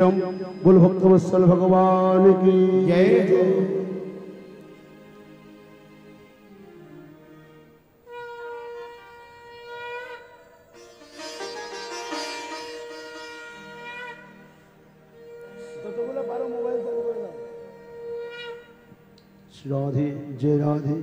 बोल भक्तवत्सल भगवान की जय जय। राधे जय राधे।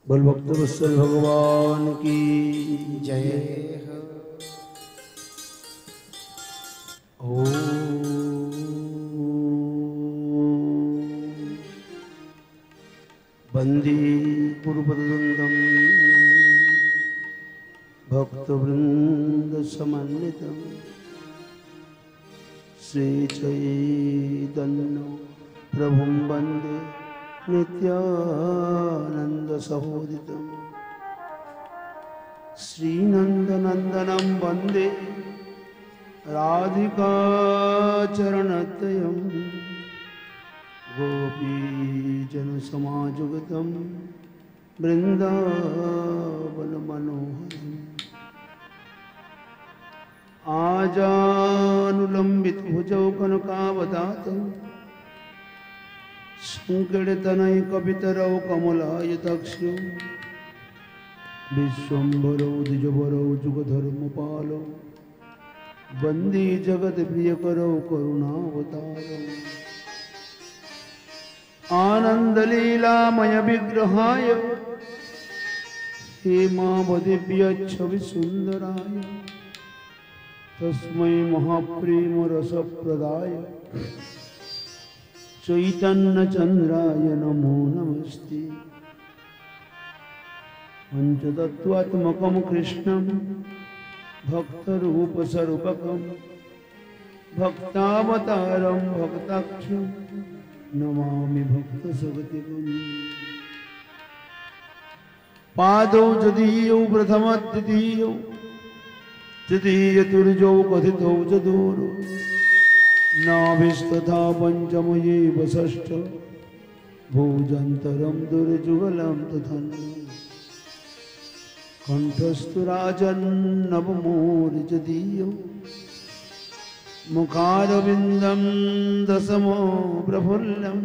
बोल भक्तवत्सल भगवान की जय। ओ वंदे गुरुपदद्वन्द्वं भक्तवृंद समन्वितं श्रीचैतन्य प्रभुं वन्दे नित्यानंद सहोदितं श्रीनंदनंदनं वन्दे राधिका चरणद्वयं गोपीजन समायुक्तं वृंदावन मनोहरम् आजानुलंबित भुजौ कनकावदातं संकीर्तनैकपितरौ कमलायताक्षौ विश्वम्भरौ द्विजवरौ जुगधर्मपालौ वन्दे जगत्प्रियकरौ करुणावतारौ आनन्दलीलामय विग्रहाय हेमावदिव्यच्छविसुन्दराय तस्मै महाप्रेमरसप्रदाय चैतन्यचन्द्राय नमो नमस्ते। पंचतत्त्वात्मकं कृष्णं भक्तरूपस्वरूपकं भक्तावतारं भक्ताख्यं नमामि भक्तसगतिकम्। पादौ जदीयौ प्रथमद्वितीयौ तृतीयतुर्यौ कथितौ चतुर्ौ नाभिस्तथा पंचमये वषष्ठ भोजन्तरं दुर्जुगलं तथन्नु कंठस्तु राजन्नवमोर्जदीयो मुखारविन्दं दशमो प्रफुल्लम्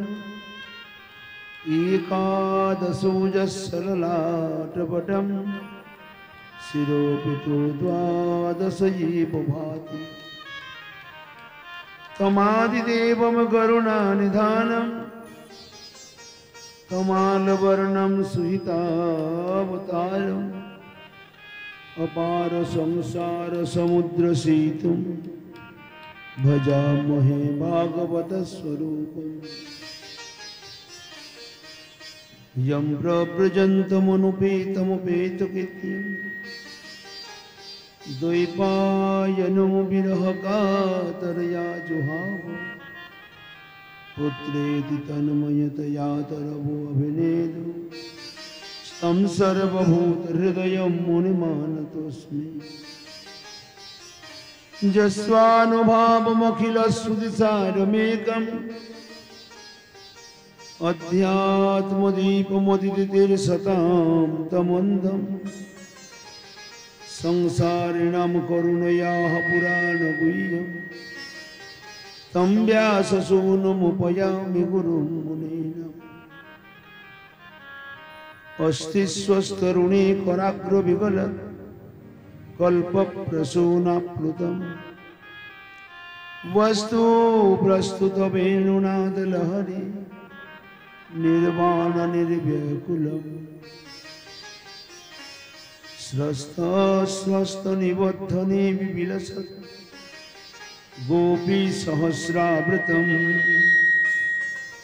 एकादशोजस्सललाटपटं शिरोपितो द्वादशयेव भाति तमादिदेवं करुणानिधानं तमालवर्णं सुहितावतारम् अपार संसार समुद्र सेतुं भजामहे भागवत स्वरूपम्। यं प्रव्रजन्तमनुपेतमुपेतकृत्यं द्वैपायनो विरहकातरया जुहाव पुत्रेति तन्मयतया तरवो अभिनेदु तं सर्वभूतहृदयं मुनिमानतोऽस्मि। जस्वानुभावमखिलश्रुतिसारमेकम् अध्यात्मदीपमदितिर्सतां तमन्धं संसारिणां करुणयाः पुराणगुह्यं तं व्याससूनुमुपयामि गुरुं मुनीनाम्। अस्ति स्वस्तरुणे कराग्रविगलत् कल्पप्रसूनाप्लुतं वस्तु प्रस्तुतवेणुनादलहरी निर्वाणनिर्व्याकुलम् स्रस्तनिबद्धने विविलसत् गोपी सहस्रावृतम्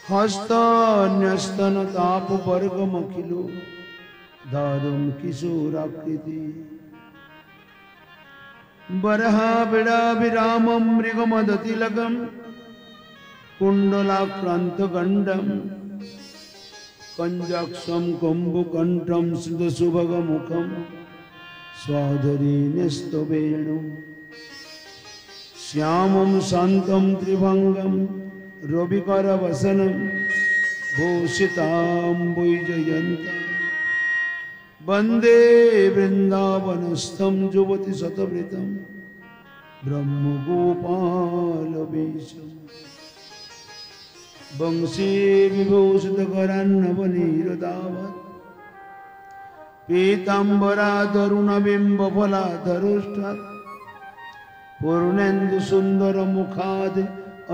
हस्तन्यस्तन तापवर्गमखिलो दारुं किशोराकृति बरहाबिडाभिरामं मृगमदतिलकं कुण्डलाक्रान्तगण्डं कञ्जाक्षं कम्बुकण्ठं श्रुतसुभगमुखं स्वाधरी न्यस्तवेणुं श्यामं शान्तं त्रिभङ्गं रविकरवसनं भूषितां वैजयन्तं वन्दे वृन्दावनस्थं युवति शतवृतं ब्रह्मगोपालवेशम् वंशी विभूषितकरान्नवनीरदावत् पीताम्बरातरुणबिम्बफलाधरोष्ठात् पूर्णेन्दुसुन्दरमुखाद्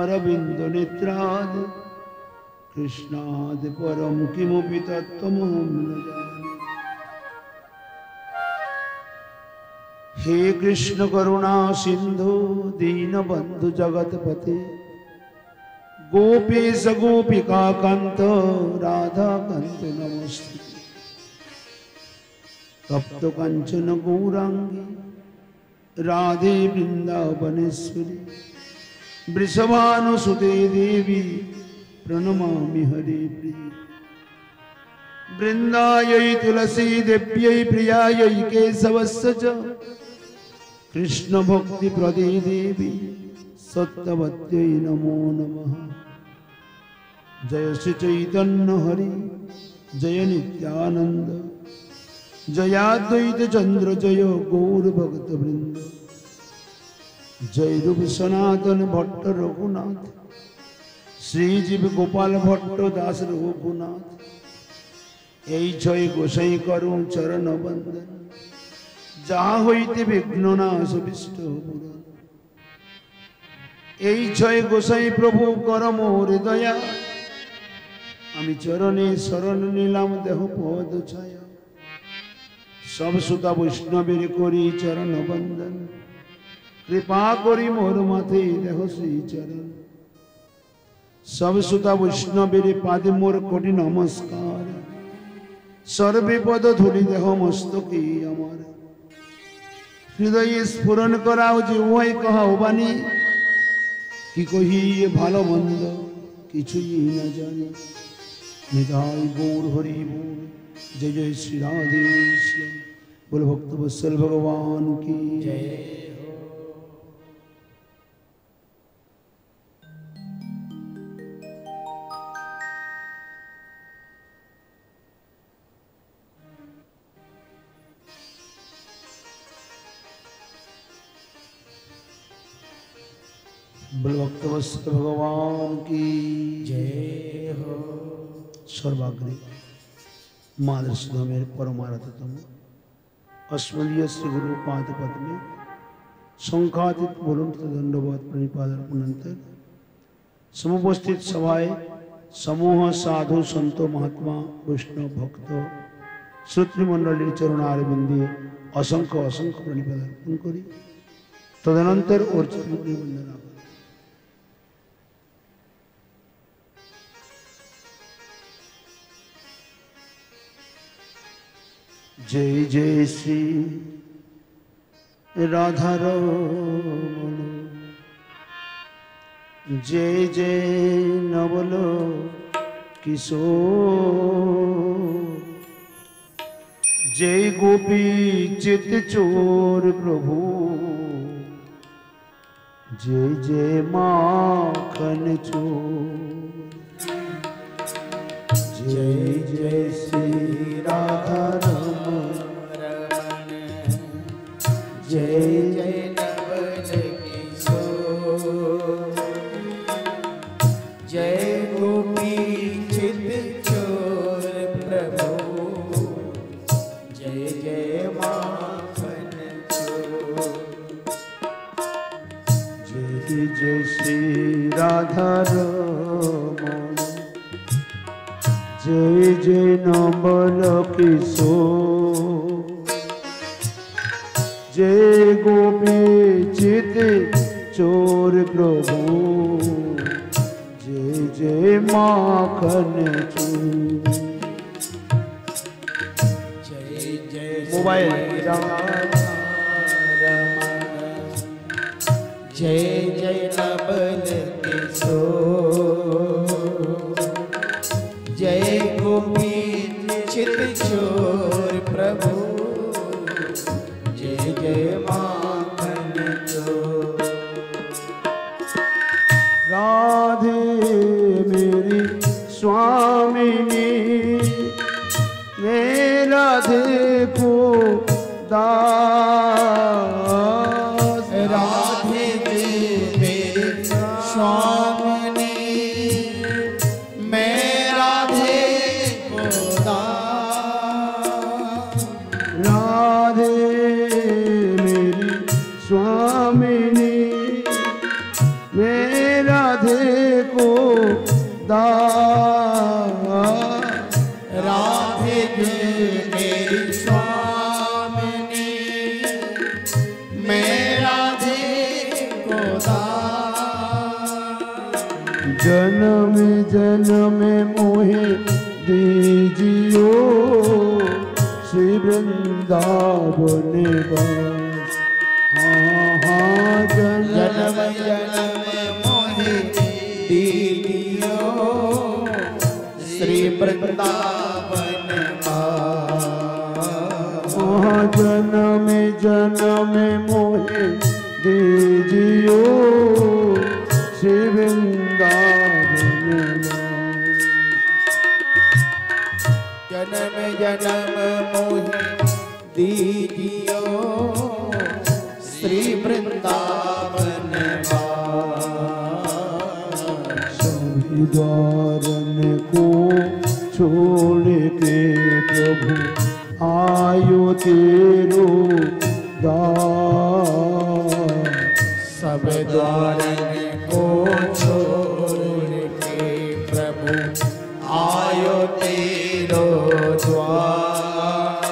अरविन्दनेत्राद् कृष्णाद् परं किमपि तत्त्वमहं न जाने। हे कृष्ण करुणा सिन्धु दीनबन्धु जगत्पते गोपीश गोपिका कांत राधा कांत नमस्ते। तप्त कांचन गौरांगी राधे वृंदावनेश्वरी वृषभानुसुते देवी प्रणमामि हरे प्रिय। वृंदायै तुलसी देव्यै प्रियायै केशवस्य च कृष्ण भक्ति प्रदे देवी सत्यवत्यै नमो नमः। जय श्री चैतन्य हरि जय नित्यानंद जयाद्वैत चंद्र जय गौर भक्त वृंद। जय रूप सनातन भट्ट रघुनाथ श्रीजीव गोपाल भट्ट दास रघुनाथ। এই ছয় গোসাই করুণ চরণ বন্দন যাহা হইতে বিঘ্ন নাশ বিষ্ট পুরাণ। এই ছয় গোসাই প্রভু কর মোর দয়া আমি চরণে শরণ নিলাম দেহ পদ ছায়া। সব সুতা বৈষ্ণবের করি চরণ বন্দন কৃপা করি মোর মাথে দেহ শ্রী চরণ। সব সুতা বৈষ্ণবের পাদে মোর কোটি নমস্কার সর্বে পদ ধুলি দেহ মস্তকে আমার। হৃদয়ে স্ফুরণ করাও যে উহাই কহাও বাণী কি কহি ভালো মন্দ কিছুই না জানি। নিতাই গৌর হরি बोल जय जय श्री राधे श्याम बोल भक्त वत्सल भगवान की जय। बोल भक्त वत्सल भगवान की जय हो। सर्वाग्रे मादर्शमेर परमारतम अस्मदीय श्री गुरु पाद पद्मे शंखातीत बोलून दंडवत प्रणिपादनंतर समुपस्थित सभाए समूह साधु संत महात्मा वैष्णव भक्त श्रोतृमंडलीर चरणारविंदे असंख्य असंख्य प्रणिपाद अर्पण करी तदनंतर अर्चित वंदना। जय जय श्री राधा रमण जय जय नवल किशोर जय गोपी चित चोर प्रभु जय जय माखन चोर। जय जय श्री राधा रमण जय जय नवल किशोर जय गोपी चित चोर प्रभु जय जय माखन चोर। जय जय श्री राधा रमण जय जय नवल किशोर जय गोपी चित चोर प्रभु जय जय माखन चोर। जय जय मोबाइल जय जय नबल किशोर जय गोपी चित चोर प्रभु जय जय माखन चोर। राधे मेरी स्वामिनी मैं राधे को दास। राधे मेरी स्वामिनी मैं राधे को दास। राधे मेरी स्वामिनी मैं राधे को दास। राधे मेरी स्वामिनी मैं राधे को दास। जन्म जन्म मोहे दीजियो श्री वृंदावन वास। हाँ हाँ जन्म जन्म मोहि दीजियो श्री वृंदावन वास। हाँ जन्म जन्म मोहे दीजियो श्री वृंदावन वास। जन्म जन्म मोहि दीजियो श्री वृंदावन वास। सभी द्वारन को छोड़ के प्रभु आयो तेरो दास। सब द्वारन को छोड़ के प्रभु आयो तेरो द्वार।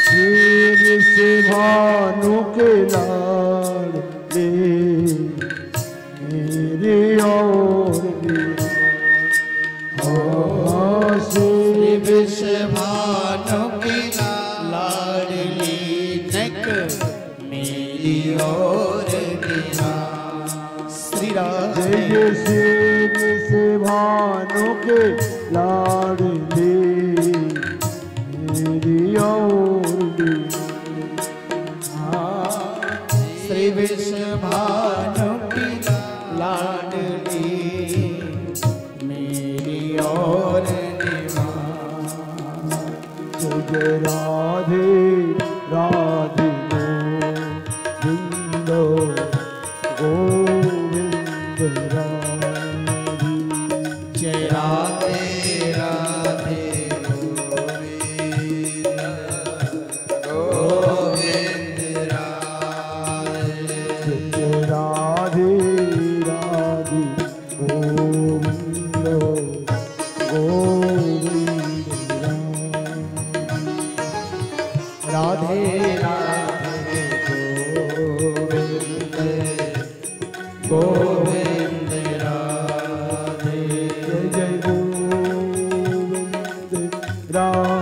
शेर से भानु के लाड़ ले मेरे और श्री विश्वभानु की लाडली नक मेरी और निहार। श्री राधे जय शेर से भानु के लाड़ ले मेरी और श्री विश्वभानु की लाडली मेरी और निहार। जय राधे राधे गोविंद राधे। जय राधे राधे गोविंद गोविंद राधे। जय राधे राधे गोविंद गोविंद राधे राधे गोविंद गोविंद राधे। जय जय गोविंद राधे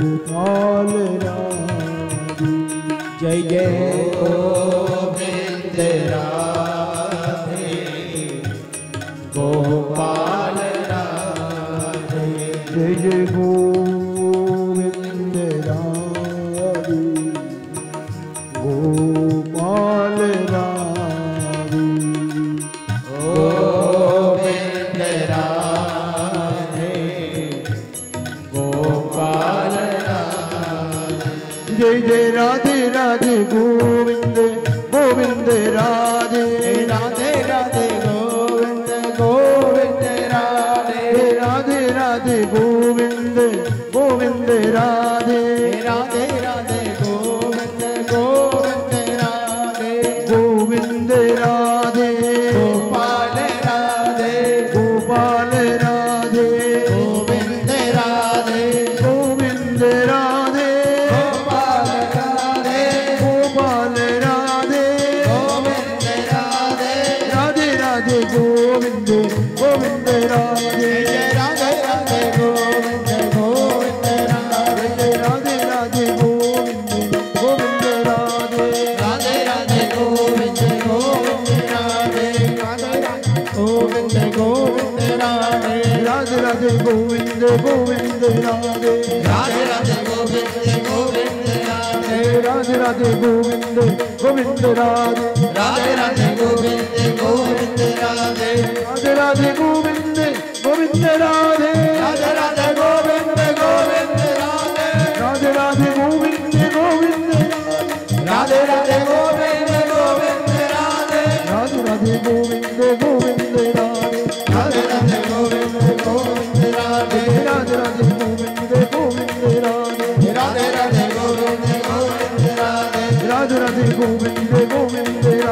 गोपाल राधे। जय जय गोविंद राधे गोपाल राधे। जय जय गोविंद राधे गोपाल राधे। गोविंद राधे गोपाल राधे। जय जय राधे राधे गोविंद गोविंद राधे। राधे राधे गोविंद गोविंद राधे। राधे राधे गोविंद गोविंद राधे। राधे राधे गोविंद गोविंद राधे। गोविंद राधे गोपाल राधे गोपाल राधे। गोविंद राधे गोविंद राधे गोपाल राधे गोपाल गोविंद गोविंद राधे जय राधे राधे गोविंद गोविंद राधे जय राधे राधे गोविंद गोविंद राधे राधे राधे गोविंद गोविंद राधे राधे राधे गोविंद गोविंद राधे राधे राधे गोविंद गोविंद राधे राधे राधे गोविंद गोविंद राधे राधे राधे गोविंद गोविंद राधे राधे राधे गोविंद गोविंद राधे राधे राधे गोविंद गोविंद राधे राधे राधे गोविंद गोविंद राधे राधे राधे गोविंद गोविंद राधे राधे गोविंद गोविंद राधे राधे राधे गोविंद गोविंद राधे राधे राधे गोविंद गोविंद राधे राधे राधे गोविंद गोविंद राधे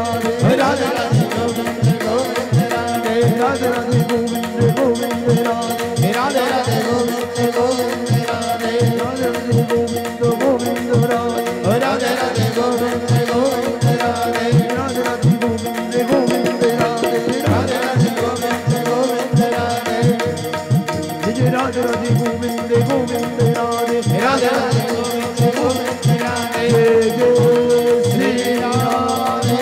राधे राधे गोविंद गोविंद राधे राधे राधे गोविंद गोविंद राधे राधे राधे गोविंद गोविंद राधे राधे राधे गोविंद गोविंद राधे राधे राधे गोविंद गोविंद राधे राधे राधे गोविंद गोविंद राधे राधे राधे गोविंद गोविंद राधे राधे राधे गोविंद गोविंद राधे राधे राधे गोविंद गोविंद राधे जय राधे राधे गोविंद गोविंद राधे राधे राधे गोविंद गोविंद राधे जय जय श्री राधे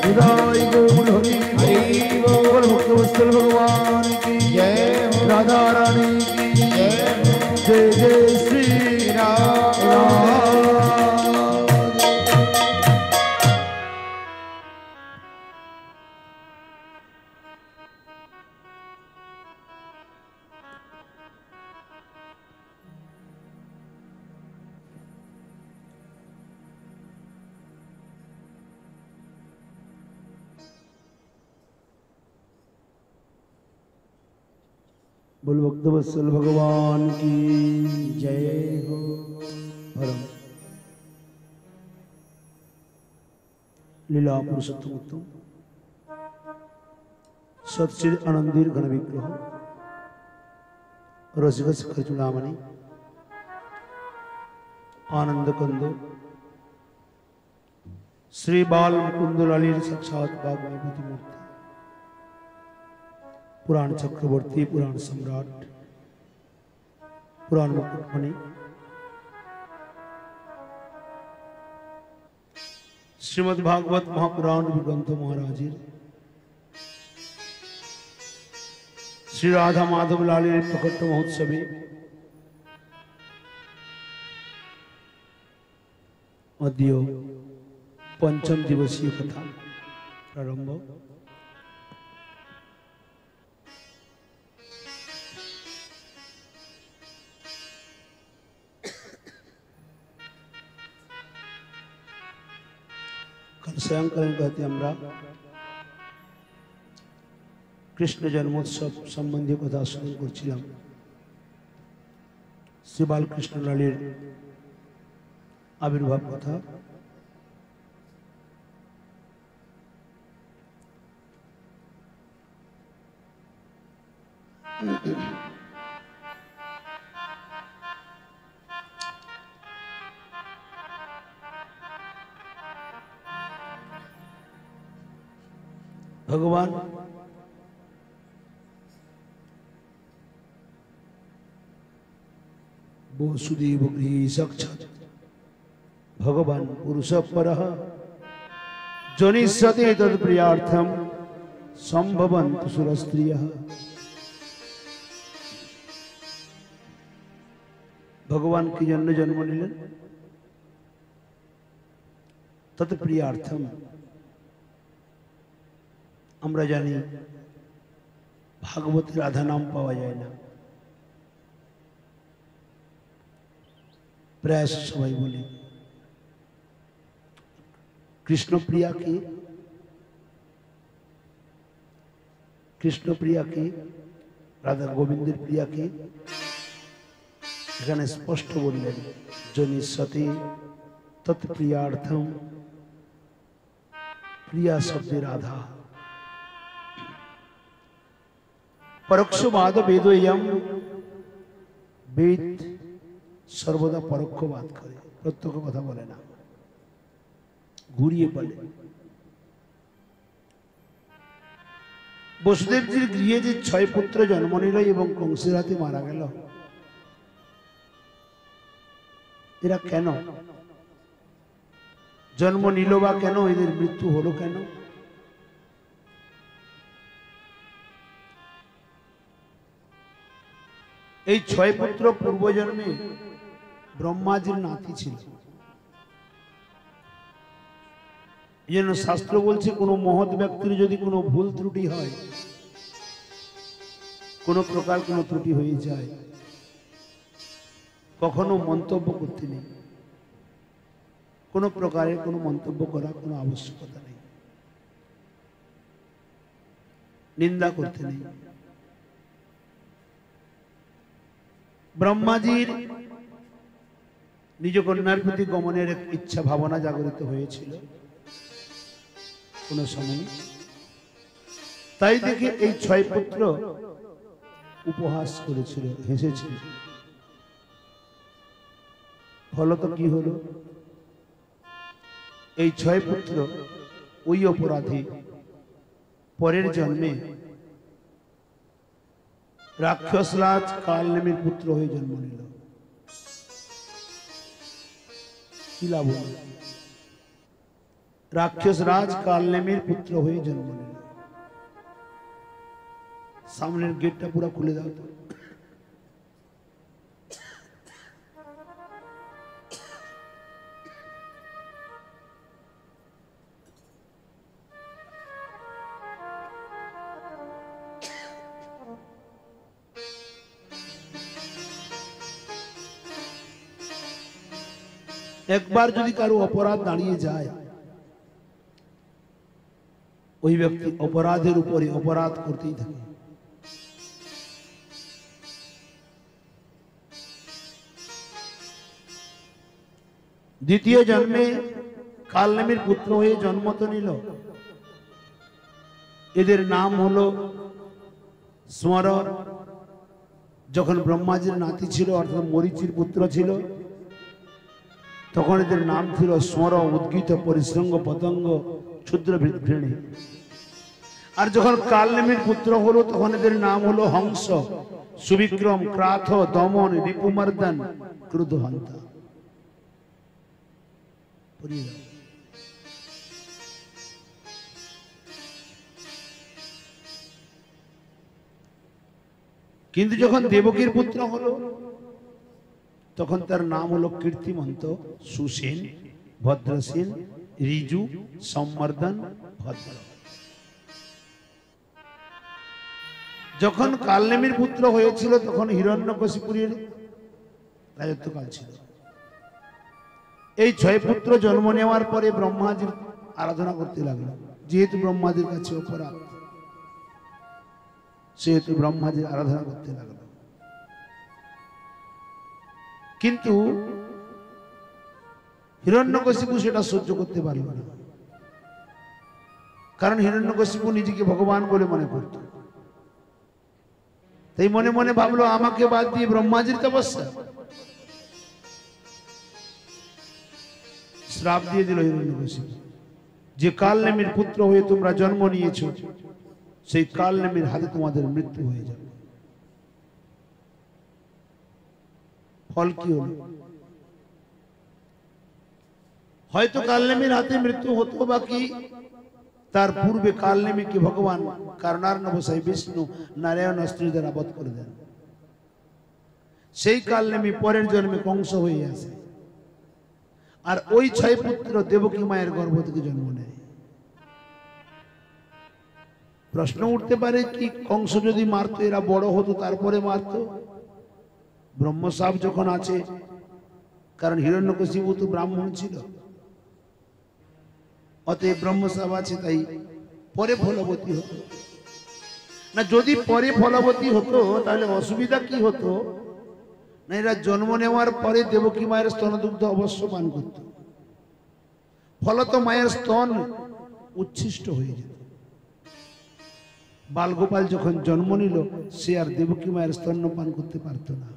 हृदय गोकुल हरि हरि बोल भक्त वत्सल भगवान की जय हो राधा रानी की जय हो जय जय श्री राधे बोल भक्त वत्सल भगवान की जय हो परम लीला पुरुषोत्तम उत्तम सत्श्री आनंदीर गण विग्रह रसिक शिखर चूड़ामणि आनंद कंद श्री बाल मुकुंद लालीर साक्षात वाग्मी मूर्ति पुराण चक्रवर्ती पुराण सम्राट पुराण मुकुटमणि श्रीमद् भागवत महापुराण ग्रंथ महाराजेर श्री राधा माधव लालेर प्रकट महोत्सवे अद्य पंचम दिवसीय कथा प्रारंभ सायंकालीन कहते আমরা কৃষ্ণ জন্মোৎসব সম্বন্ধীয় কথা শুরু করছিলাম শ্রী বালকৃষ্ণ লালের আবির্ভাব কথা भगवान वसुदेव गृहे साक्षात् भगवान पुरुष परः जनिष्यते तत्प्रियार्थम संभवन्तु सुरस्त्रियः। भगवान की जन्म जन्म निलेन तत्प्रियार्थम আমরা জানি ভাগবতে রাধা নাম পাওয়া যায় না, প্রায় সবাই বলে কৃষ্ণপ্রিয়া কে, কৃষ্ণপ্রিয়া কে, রাধা গোবিন্দের প্রিয়া কে। এখানে স্পষ্ট বললেন জনিষ্যতে তৎপ্রিয়ার্থম, প্রিয়া শব্দে রাধা। পরোক্ষবাদ বেদয়ম, বেদ সর্বদা পরোক্ষবাদ করে, প্রত্যক্ষ কথা বলে না, ঘুরিয়ে বলে। বসুদেবজির গৃহে যে 6 পুত্র জন্ম নিল এবং কংসের হাতে মারা গেল, এরা কেন জন্ম নিল বা কেন এদের মৃত্যু হলো কেন? এই 6 পুত্র পূর্বজন্মে ব্রহ্মাজির নাতি ছিল। এই জন্য শাস্ত্র বলছে কোনো মহৎ ব্যক্তির যদি কোনো ভুল ত্রুটি হয়, কোনো প্রকার কোনো ত্রুটি হয়ে যায়, কখনো মন্তব্য করতে নেই, কোনো প্রকারের কোনো মন্তব্য করার কোনো আবশ্যকতা নেই, নিন্দা করতে নেই। ব্রহ্মাজির নিজ কন্যার প্রতি গমনের এক ইচ্ছা ভাবনা জাগরিত হয়েছিল কোন সময়, তাই দেখে এই 6 পুত্র উপহাস করেছিল, হেসেছিল। ফলত কি হলো? এই 6 পুত্র ওই অপরাধী পরের জন্মে রাক্ষসরাজ কালনেমীর পুত্র হয়ে জন্ম নিল। কি লাভ হলো? রাক্ষসরাজ কালনেমীর পুত্র হয়ে জন্ম নিল। সামনের গেটটা পুরো খুলে দাও তো। একবার যদি কারো অপরাধ দাঁড়িয়ে যায়, ওই ব্যক্তি অপরাধের উপরে অপরাধ করতেই থাকে। দ্বিতীয় জন্মে কালনেমীর পুত্র হয়ে জন্ম তো নিল। এদের নাম হলো স্মর। যখন ব্রহ্মাজির নাতি ছিল অর্থাৎ মরীচির পুত্র ছিল, তখন এদের নাম ছিল স্মর, উদ্গীত, পরিশ্রঙ্গ, পতঙ্গ, ক্ষুদ্র ঘৃণী। আর যখন কালনেমীর পুত্র হলো তখন এদের নাম হলো হংস, সুবিক্রম, ক্রাথ, দমন, রিপুমর্দন, ক্রুধহন্তা। কিন্তু যখন দেবকীর পুত্র হলো তখন তার নাম হলো কীর্তিমন্ত, সুসেন, ভদ্রসেন, ঋজু, সম্বর্ধন, ভদ্র। যখন কালনেমীর পুত্র হয়েছিল তখন হিরণ্যকশিপুরের রাজত্বকাল ছিল। এই 6 পুত্র জন্ম নেওয়ার পরে ব্রহ্মাজির আরাধনা করতে লাগলো। যেহেতু ব্রহ্মাজির কাছে অপরাধ, সেহেতু ব্রহ্মাজির আরাধনা করতে লাগলো। কিন্তু হিরণ্যকশিপু সেটা সহ্য করতে পারল না, কারণ হিরণ্যকশিপু নিজেকে ভগবান বলে মনে করত। তাই মনে মনে ভাবলো আমাকে বাদ দিয়ে ব্রহ্মাজির তপস্যা। শ্রাপ দিয়ে দিল হিরণ্যকশিপু, যে কালনেমীর পুত্র হয়ে তোমরা জন্ম নিয়েছ সেই কালনেমীর হাতে তোমাদের মৃত্যু হয়ে যাবে। ফল কি হলো? হয়তো কালনেমীর হাতে মৃত্যু হতো, বাকি তার পূর্বে কালনেমীকে ভগবান কারণার্ণবসাই বিষ্ণু নারায়ণ অস্ত্র দ্বারা বধ করে দেন। সেই কালনেমী পরের জন্মে কংস হয়ে আসে, আর ওই 6 পুত্র দেবকী মায়ের গর্ভ থেকে জন্ম নেয়। প্রশ্ন উঠতে পারে কি কংস যদি মারতো এরা বড় হতো তারপরে মারতো? ব্রহ্মশাপ যখন আছে, কারণ হিরণ্যকশিপু তো ব্রাহ্মণ ছিল, অতএব ব্রহ্মশাপ আছে, তাই পরে ফলবতী হতো না। যদি পরে ফলবতী হতো তাহলে অসুবিধা কি হতো না, এরা জন্ম নেওয়ার পরে দেবকী মায়ের স্তনদুগ্ধ অবশ্য পান করত, ফলত মায়ের স্তন উচ্ছিষ্ট হয়ে যেত। বালগোপাল যখন জন্ম নিল সে আর দেবকী মায়ের স্তন পান করতে পারত না।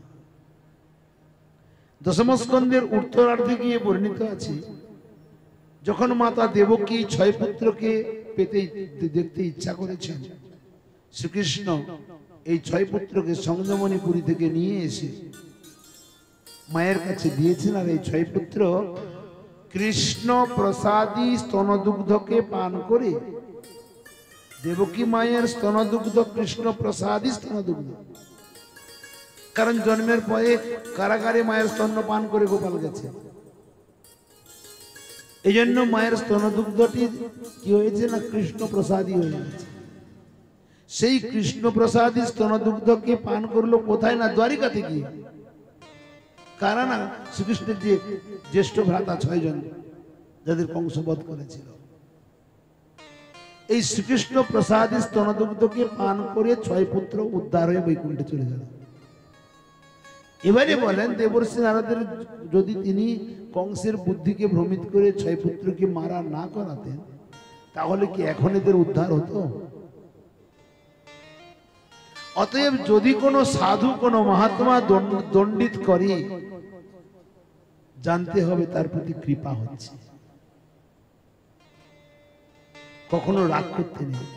দশম স্কন্ধের উত্তরার্ধে গিয়ে বর্ণিত আছে, যখন মাতা দেবকী 6 পুত্রকে পেতে দেখতে ইচ্ছা করেছেন, শ্রীকৃষ্ণ এই 6 পুত্রকে সংযমনীপুরী থেকে নিয়ে এসে মায়ের কাছে দিয়েছেন। আর এই 6 পুত্র কৃষ্ণ প্রসাদী স্তনদুগ্ধকে পান করে, দেবকী মায়ের স্তনদুগ্ধ কৃষ্ণ প্রসাদী স্তনদুগ্ধ, কারণ জন্মের পরে কারাগারে মায়ের স্তন্য পান করে গোপাল গেছে, এই জন্য মায়ের স্তনদুগ্ধটি কি হয়েছে না কৃষ্ণ প্রসাদী হয়ে গেছে। সেই কৃষ্ণ প্রসাদী স্তনদুগ্ধকে পান করলো কোথায় না দ্বারিকাতে গিয়ে। কারা না শ্রীকৃষ্ণের যে জ্যেষ্ঠ ভ্রাতা 6 জন যাদের কংসবধ করেছিল, এই শ্রীকৃষ্ণ প্রসাদী স্তনদুগ্ধকে পান করে 6 পুত্র উদ্ধার হয়ে বৈকুণ্ঠে চলে গেল। এবারে বলেন দেবর্ষি নারদের যদি তিনি কংসের বুদ্ধিকে ভ্রমিত করে 6 পুত্রকে মারা না করাতেন, তাহলে কি এখন এদের উদ্ধার হতো? অতএব যদি কোনো সাধু কোনো মহাত্মা দণ্ডিত করে, জানতে হবে তার প্রতি কৃপা হচ্ছে, কখনো রাগ করতে নেই,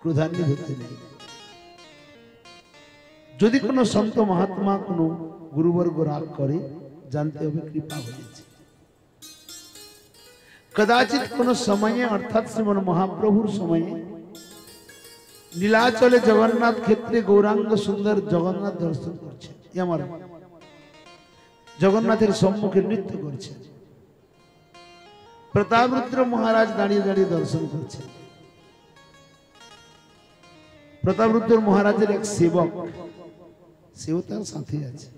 ক্রোধান্বিত হতে নেই। যদি কোনো সন্ত মহাত্মা কোনো গুরুবর্গ রাগ করে, জানতে হবে কৃপা হয়েছে। কদাচিৎ কোন সময়ে অর্থাৎ শ্রীমন মহাপ্রভুর সময়ে নীলাচলে জগন্নাথ ক্ষেত্রে গৌরাঙ্গ সুন্দর জগন্নাথ দর্শন করছেন, আমার জগন্নাথের সম্মুখে নৃত্য করছেন। প্রতাপরুদ্র মহারাজ দাঁড়িয়ে দাঁড়িয়ে দর্শন করছেন। প্রতাপরুদ্র মহারাজের এক সেবক, সেও তার সাথে আছে,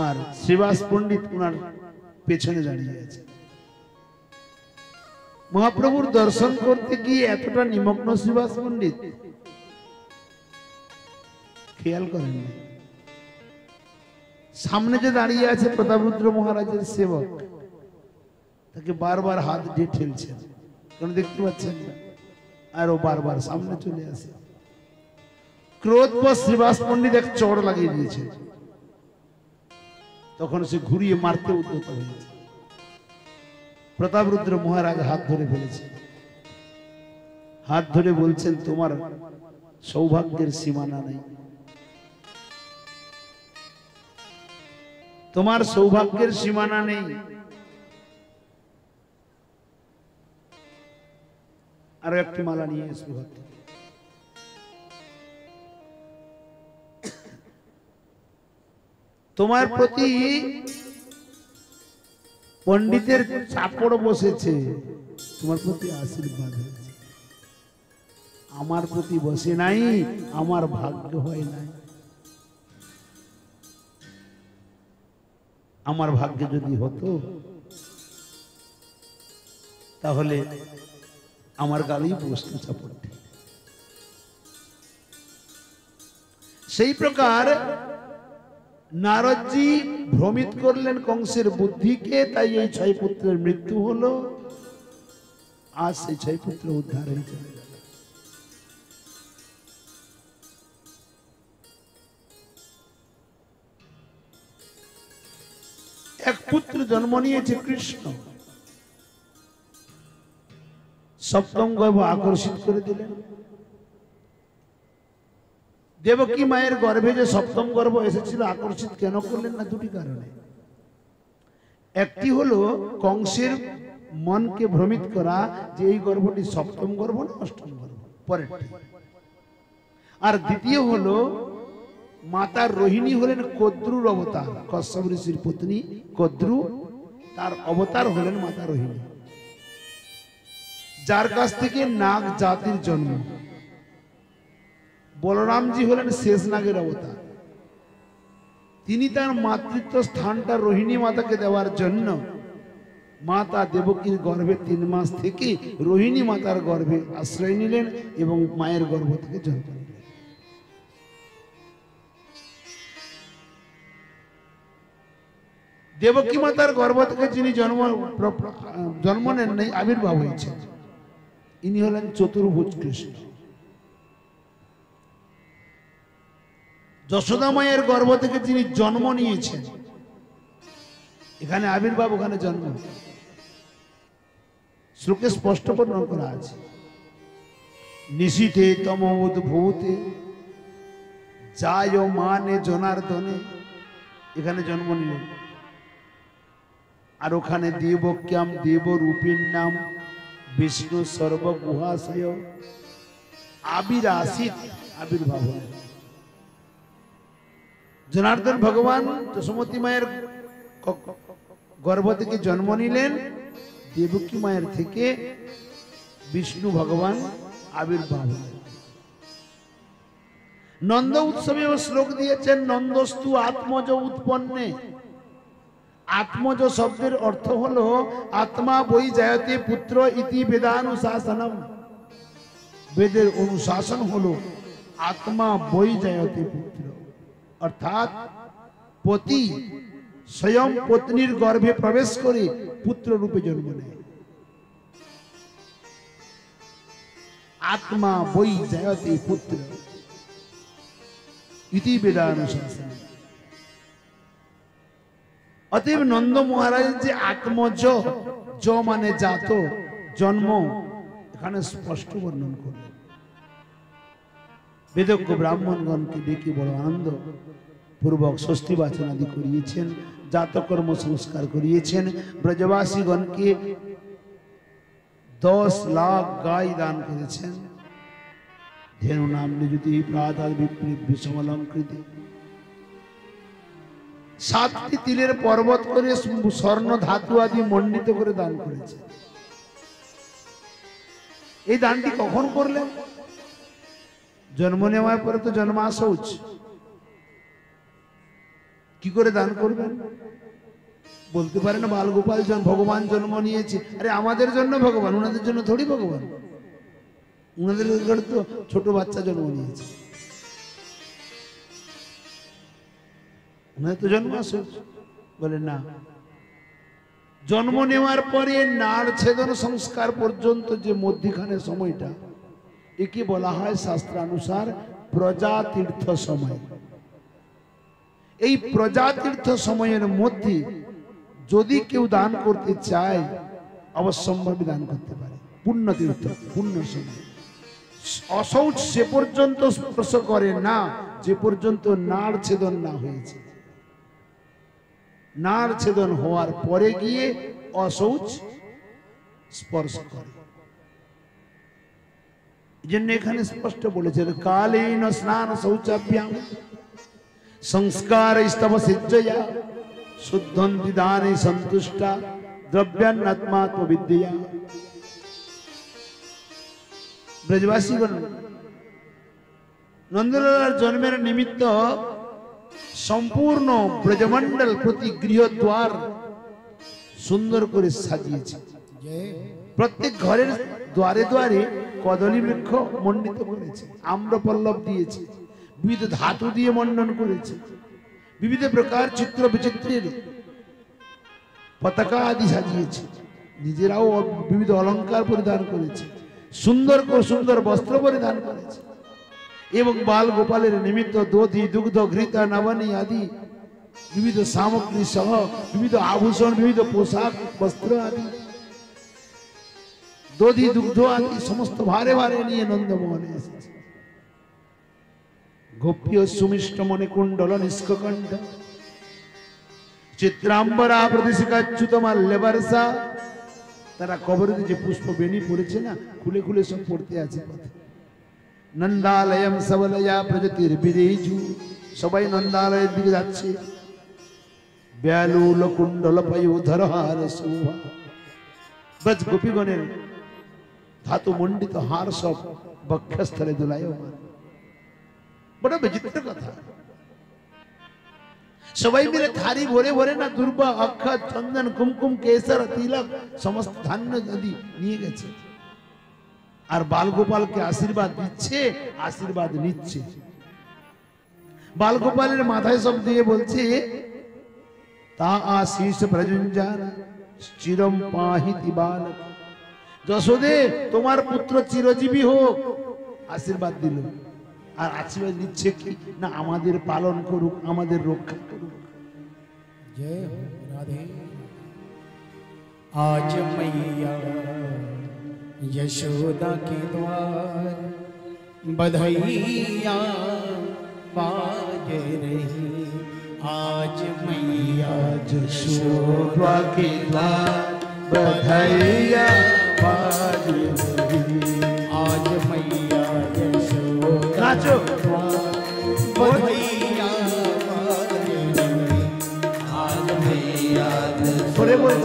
আর শ্রীবাস পণ্ডিত ওনার পেছনে দাঁড়িয়ে আছে। মহাপ্রভুর দর্শন করতে গিয়ে এতটা নিমগ্ন শ্রীবাস পণ্ডিত খেয়াল করেন না সামনে যে দাঁড়িয়ে আছে প্রতাপরুদ্র মহারাজের সেবক, তাকে বারবার হাত দিয়ে ঠেলছেন, কারণ দেখতে পাচ্ছেন না, আর ও বারবার সামনে চলে আসে। ক্রোধবশ শ্রীবাস পণ্ডিত এক চড় লাগিয়ে দিয়েছে, তখন সে ঘুরিয়ে মারতে উদ্যত হয়েছে। প্রতাপরুদ্র মহারাজ হাত ধরে ফেলেছে, হাত ধরে বলছেন তোমার সৌভাগ্যের সীমানা নেই, তোমার সৌভাগ্যের সীমানা নেই। আরো একটি মালা নিয়ে এসো। তোমার প্রতি পণ্ডিতের চাপড় বসেছে, তোমার প্রতি আশীর্বাদ হয়েছে, আমার প্রতি বসে নাই, আমার ভাগ্য হয় নাই। আমার ভাগ্যে যদি হতো তাহলে আমার গালেই বসতো চাপড়। সেই প্রকার নারদজি ভ্রমিত করলেন কংসের বুদ্ধিকে, তাই এই 6 পুত্রের মৃত্যু হলো। আজ সেই 6 পুত্র উদ্ধার হয়ে চলে গেল। এক পুত্র জন্ম নিয়েছে কৃষ্ণ, সপ্তম গর্ভ আকর্ষিত করে দিলেন। দেবকী মায়ের গর্ভে যে সপ্তম গর্ভ এসেছিল আকর্ষিত কেন করলেন না? দুটি কারণে। একটি হলো কংসের মনকে ভ্রমিত করা যে এই গর্ভটি সপ্তম গর্ভ না অষ্টম গর্ভ পরেরটি। আর দ্বিতীয় হলো মাতা রোহিণী হলেন কদ্রুর অবতার, কশ্যপ ঋষির পত্নী কদ্রু, তার অবতার হলেন মাতা রোহিণী, যার কাছ থেকে নাগ জাতির জন্ম। বলরামজি হলেন শেষ নাগের অবতার। তিনি তার মাতৃত্ব স্থানটা রোহিণী মাতাকে দেওয়ার জন্য মাতা দেবকীর গর্ভে 3 মাস থেকে রোহিণী মাতার গর্ভে আশ্রয় নিলেন এবং মায়ের গর্ভ থেকে জন্ম নিলেন। দেবকী মাতার গর্ভ থেকে যিনি জন্ম নেন নাই, আবির্ভাব হয়েছেন, ইনি হলেন চতুর্ভুজ কৃষ্ণ। যশোদা মায়ের গর্ভ থেকে যিনি জন্ম নিয়েছেন, এখানে আবির্ভাব ওখানে জন্ম, শ্লোকে স্পষ্ট বর্ণনা করা আছে। নিশীথে তম উদ্ভূতে যায় মানে জনার্দনে, এখানে জন্ম নিলেন। আর ওখানে দেবক্যাম দেবরূপীর নাম বিষ্ণু সর্বগুহাশয় আবিরাসিত আবির্ভাব হলেন। জনার্দন ভগবান যশোমতী মায়ের গর্ভ থেকে জন্ম নিলেন, দেবকী মায়ের থেকে বিষ্ণু ভগবান আবির্ভাব হলেন। নন্দ উৎসবে ও শ্লোক দিয়েছেন নন্দস্তু আত্মজ উৎপন্নে। আত্মজ শব্দের অর্থ হলো আত্মা বৈ জায়তে পুত্র ইতি বেদানুশাসনম। বেদের অনুশাসন হলো আত্মা বৈ জায়তে পুত্র, অর্থাৎ পতি স্বয়ং পত্নীর গর্ভে প্রবেশ করে পুত্র রূপে জন্ম নেয়। আত্মা বৈ জায়তে পুত্র ইতি বেদানুশাসন। অতএব নন্দ মহারাজ যে আত্মজ, জ মানে জাত, জন্ম, এখানে স্পষ্ট বর্ণন করলেন। বেদজ্ঞ ব্রাহ্মণগণকে ডেকে বড় আনন্দ পূর্বক ষষ্ঠী বাচন আদি করিয়েছেন, জাতকর্ম সংস্কার করিয়েছেন। ব্রজবাসীগণকে 10 লাখ গাই দান করেছেন। ধেনু নাম নিযুতি প্রাদাল বিপ্রীত বিষমলঙ্কৃতি। 7টি তিলের পর্বত করে স্বর্ণ ধাতু আদি মণ্ডিত করে দান করেছে। এই দানটি কখন করলেন? জন্ম নেওয়ার পরে তো জন্মাশৌচ, কি করে দান করবেন? বলতে পারে না বালগোপাল ভগবান জন্ম নিয়েছে, আরে আমাদের জন্য ভগবান, ওনাদের জন্য থোড়ি ভগবান। ওনাদের তো ছোট বাচ্চা জন্ম নিয়েছে, ওনাদের তো জন্মাশৌচ। বলে না, জন্ম নেওয়ার পরে নাড় ছেদন সংস্কার পর্যন্ত যে মধ্যখানে সময়টা, একে বলা হয় শাস্ত্রানুসার প্রজাতীর্থ সময়। এই প্রজাতীর্থ সময়ের মধ্যে যদি কেউ দান করতে চায় অবশ্যম্ভাবী দান করতে পারে। পুণ্যতীর্থ, পুণ্য সময়। অশৌচ সে পর্যন্ত স্পর্শ করে না যে পর্যন্ত নাড় ছেদন না হয়েছে। নাড় ছেদন হওয়ার পরে গিয়ে অশৌচ স্পর্শ করে। এই জন্য এখানে স্পষ্ট বলেছেন কালেন স্নান শৌচাভ্যাম সংস্কার স্তব সিদ্ধয়া শুদ্ধন্তি দানে সন্তুষ্টা দ্রব্যান্নাত্মাত্মবিদ্যয়া। ব্রজবাসীগণ নন্দলালার জন্মের নিমিত্ত সম্পূর্ণ ব্রজমণ্ডল প্রতি গৃহদ্বার সুন্দর করে সাজিয়েছে। প্রত্যেক ঘরের দ্বারে দ্বারে কদলী বৃক্ষ মণ্ডিত করেছে, আম্রপল্লব দিয়েছে, বিবিধ ধাতু দিয়ে মণ্ডন করেছে, বিবিধ প্রকার চিত্র বিচিত্রের পতাকা আদি সাজিয়েছে, নিজেরাও বিবিধ অলঙ্কার পরিধান করেছে, সুন্দর সুন্দর বস্ত্র পরিধান করেছে এবং বাল গোপালের নিমিত্ত দধি দুগ্ধ ঘৃতা নবনী আদি বিবিধ সামগ্রী সহ বিবিধ আভূষণ, বিবিধ পোশাক বস্ত্র আদি, দধি দুগ্ধ আদি সমস্ত ভারে ভারে নিয়ে নন্দমোহনে এসেছে। গোপ্য সুমিষ্ট মনে কুণ্ডল নিষ্কণ্ঠ চিত্রাম্বরা প্রতিশিকাচ্যুত মাল্যবর্ষা। তারা কবরে যে পুষ্প বেনি পড়েছে না, খুলে খুলে সব পড়তে আছে পথে। নন্দালয়ম সবলয়া প্রজাতির বিরেজু, সবাই নন্দালয়ের দিকে যাচ্ছে। ব্যালুল কুণ্ডল পয়োধর হার শোভা। ব্রজ গোপীগণের ধাতু মণ্ডিত হার সব বক্ষস্থলে দোলায়মান। বড় বিচিত্র কথা। সবাই মিলে থারি ভরে ভরে না দুর্বা অক্ষত চন্দন কুমকুম কেশর তিলক সমস্ত ধান্য নদী নিয়ে গেছে, আর বালগোপালকে আশীর্বাদ দিচ্ছে, আশীর্বাদ নিচ্ছে। বালগোপালের মাথায় সব দিয়ে বলছে তা আশিস প্রজঞ্জানা চিরম পাহিতি বালক। যশোদে তোমার পুত্র চিরজীবী হোক, আশীর্বাদ দিল। আর আশীর্বাদ নিচ্ছে কি না, আমাদের পালন করুক, আমাদের রক্ষা করুক। जय हो राधे। आज मैया यशोदा के द्वार बधैया बाज रही आज मैया यशोदा के द्वार बधैया बाज रही आज मैया यशोदा नाचो बधैया बाज रही आज मैया थोड़े बोल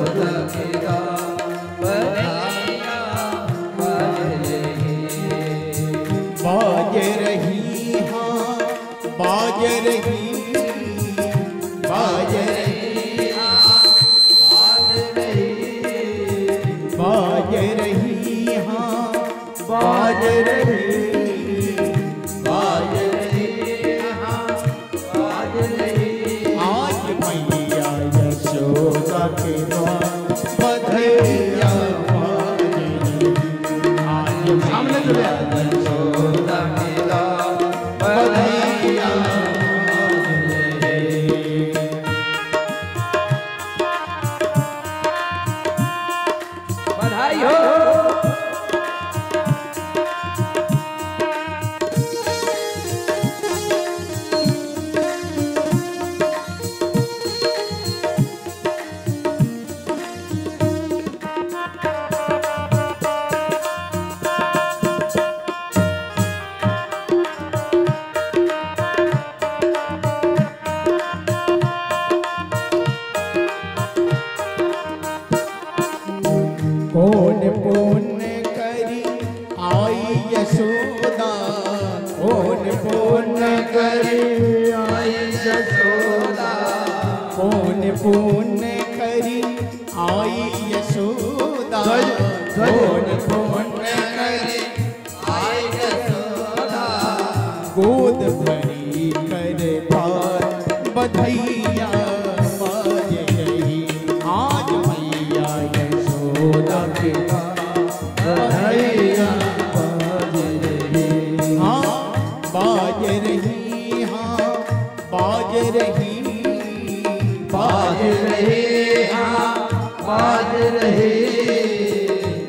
बाज रही हाँ बाज रही बाज रही बाज रही हाँ बाज रही बाज रही हाँ बाज रही आज मैया यशोदा के द्वार बधैया बाज रही आज सामने चले आ। यशोदा के द्वार बधैया बधाई हो। कौन पुण्य करी आई यशोदा कौन पुण्य करी आई यशोदा कौन पुण्य करी आई यशोदा कौन पुण्य करी आई यशोदा गोद भरी कर भार बधैया बाज रही आज मैया यशोदा के बधैया बाज रही हाँ बाज रही हाँ बाज रही बाज रही हाँ बाज रही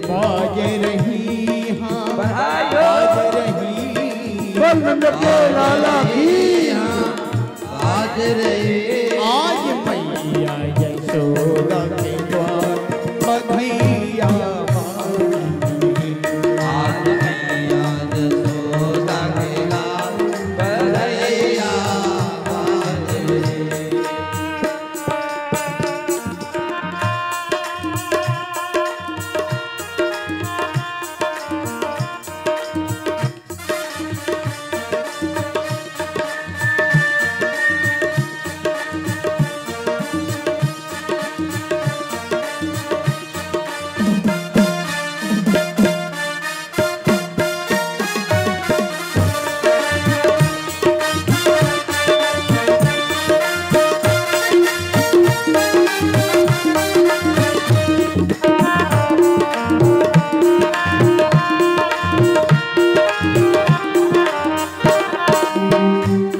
बाज रही हाँ बाज रही बोल नंद के लाला की आज रहे आज मैया यशोदा के द्वार बधैया बाज रही आज मैया यशोदा के द्वार बधैया बाज रही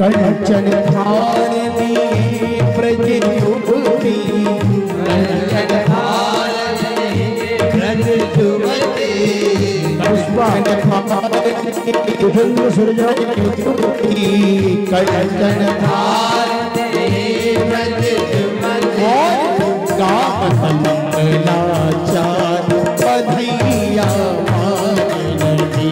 कंचन थार दिए ब्रज युवती कंचन थार दिए ब्रज युवती पुष्पन भूपेंद्र सूर्य युवती कंचन थार दिए ब्रज युवती गावत मंगलाचार बधैया बाज रही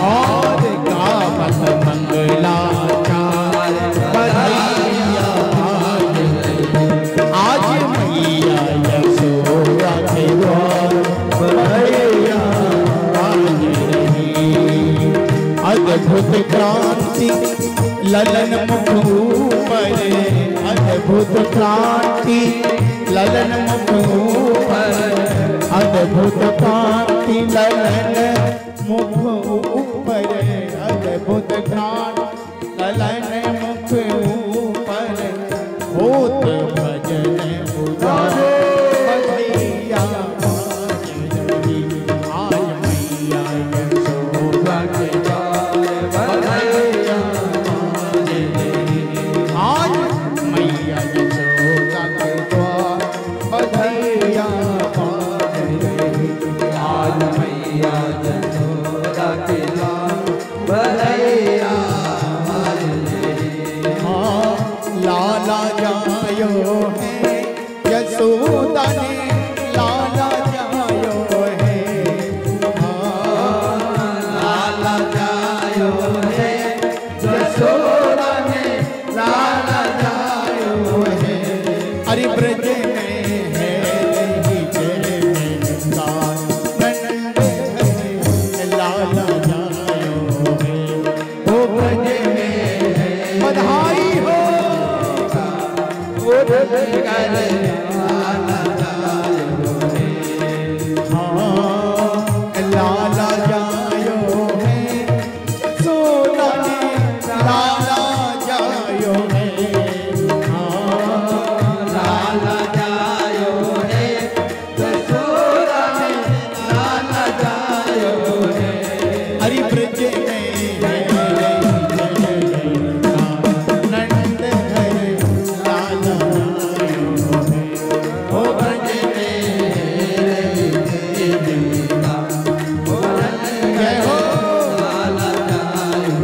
और गावत मंगलाचार बधैया बाज रही आज मैया यशोदा के द्वार बधैया बाज रही अद्भुत क्रांति ललन मुख ऊपर अद्भुत क्रांति ललन मुख ऊपर अद्भुत क्रांति ललन मुख ऊपर अद्भुत क्रांति ललन मुख ऊपर होत भजन उजाले बधैया बाज रही आज मैया यशोदा के द्वार बधैया बाज रही आज मैया यशोदा के द्वार बधैया बाज रही आज मैया यशोदा के द्वार बधैया जायो है, यशोदा ने लाला जायो है, लाला जायो है, यशोदा ने लाला जायो है। हरि ब्रज में है रही जय मेहंगार, नंद है लाला जायो है, वो ब्रज में है बधाई हो वो ब्रज कर लाला जायो है। हाँ लाला जायो है, सोना ने लाला जायो है, लाला जायो है, यशोदा ने लाला जायो है। हरि ब्रज में है नंद है लाला जायो है, वो ब्रज में जय हो लाला जायो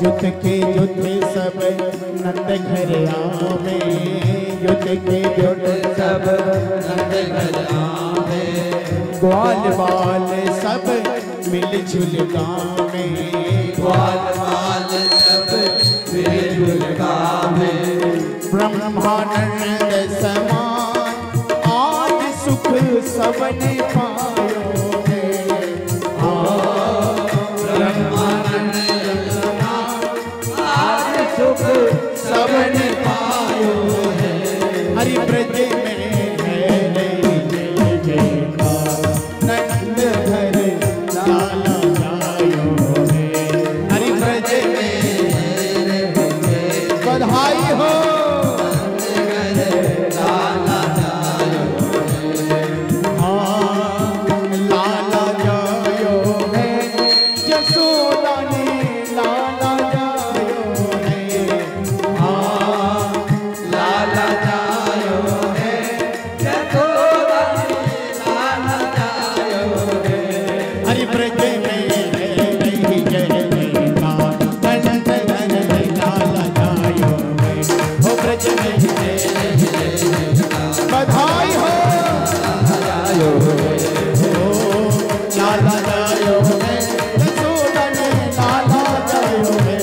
युद्ध के युद्ध सब नंद घर आवे, युद्ध के युद्ध सब नंद घर आवे, ग्वाल बाल सब मिलजुल गावे, ग्वाल बाल सब मिलजुल गावे। ब्रह्मानंद समान आज सुख सबने पायो है, ब्रह्मानंद आज सुख सबने पायो है। हरि ब्रज में है रही जय जयकार, नंद घर लाला जायो है, हरि ब्रज में बधाई हो लाला जायो लाला जायो है, यशोदा ने लाला जायो है, लाला जायो है, यशोदा ने लाला जायो है। हरि ब्रज में है रही जय जयकार, नंद घर लाला जायो है, हो ब्रज में है बधाई हो जायो है, लाला जायो है, यशोदा ने लाला जायो है,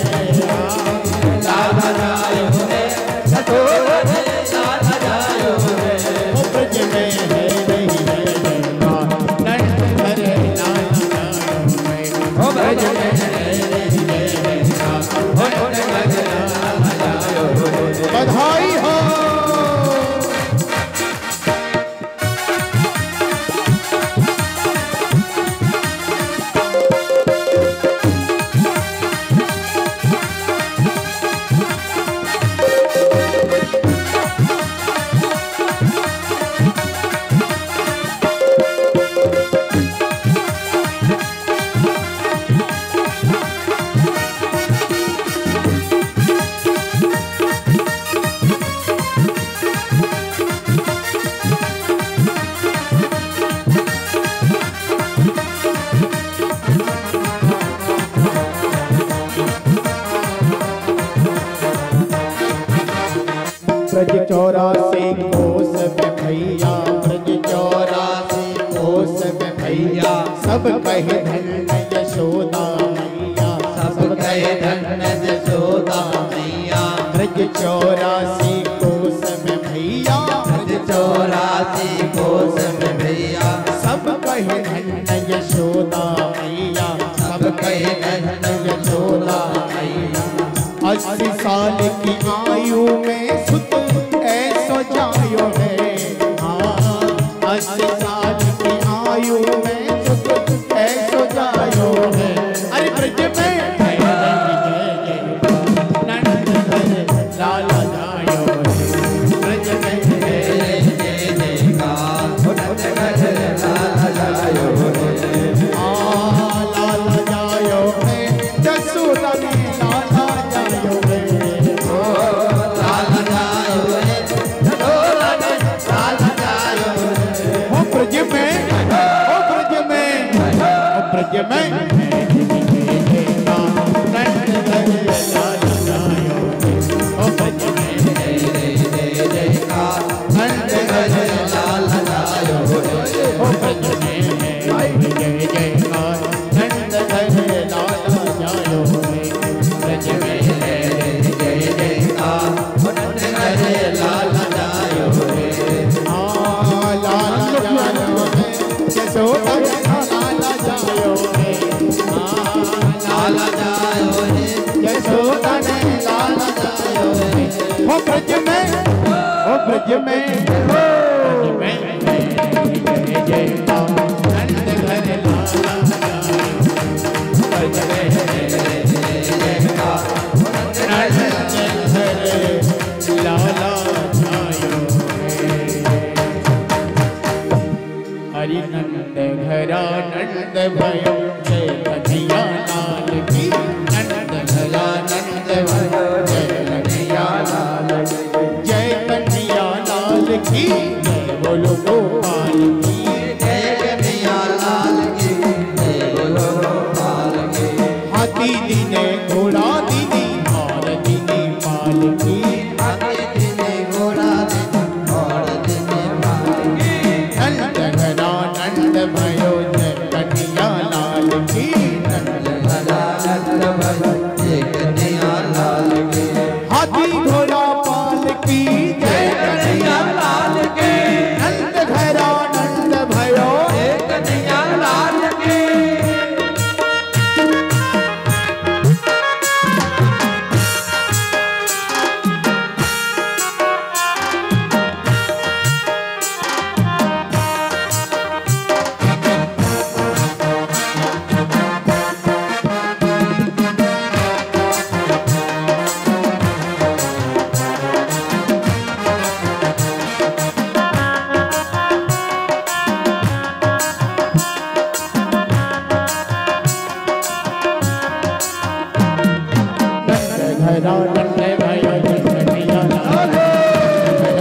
लाला जायो है, यशोदा ने लाला जायो है। ओ ब्रज में है रही जय जयकार, नंद घर लाला जायो है, ओ ब्रज में है रही जय जयकार, ओ नंद घर लाला जायो है। बधाई हो ब्रज 84 कोस में भैया, ब्रज 84 कोस में भैया, सब कहे धन्य यशोदा मैया, सब कहे धन्य यशोदा मैया। ब्रज 84 कोस में भैया, ब्रज 84 कोस में भैया, सब कहे धन्य यशोदा साल की आयु में सुत ऐसो जायो है। हाँ 80 साल की आयु में सुत ऐसो जायो है। अरे ब्रज में लाला जायो है। ब्रज में लाला जायो है। जसोदा ने लाला जायो है। ओ ब्रज में, ओ ब्रज में, ओ ब्रज में ब्रज में, ओ ब्रज में, ब्रज में जय जय नंद घर लाला जायो। ब्रज में जय जय नंद घर लाला जायो। हरि नंद घरा नंद भयो जय कन्हैया लाल की। नंद घरा नंद भयो जय कन्हैया लाल की। जय कन्हैया लाल की। जय बोलो गोपाल की। जय कन्हैया लाल की जय बोलो गोपाल की। हाथी दीने घोड़ा दीदी और दीदी पाल की। हाथी दीने घोड़ा दीदी और दीदी पाल की। नंद घरा नंद भयो जय कन्हैया लाल की। नंद घरा नंद भयो जय कन्हैया लाल की। हाथी घोड़ा पाल की। जय कन्हैया लाल की। नंद घरा नंद भयो जय कन्हैया लाल की। घरा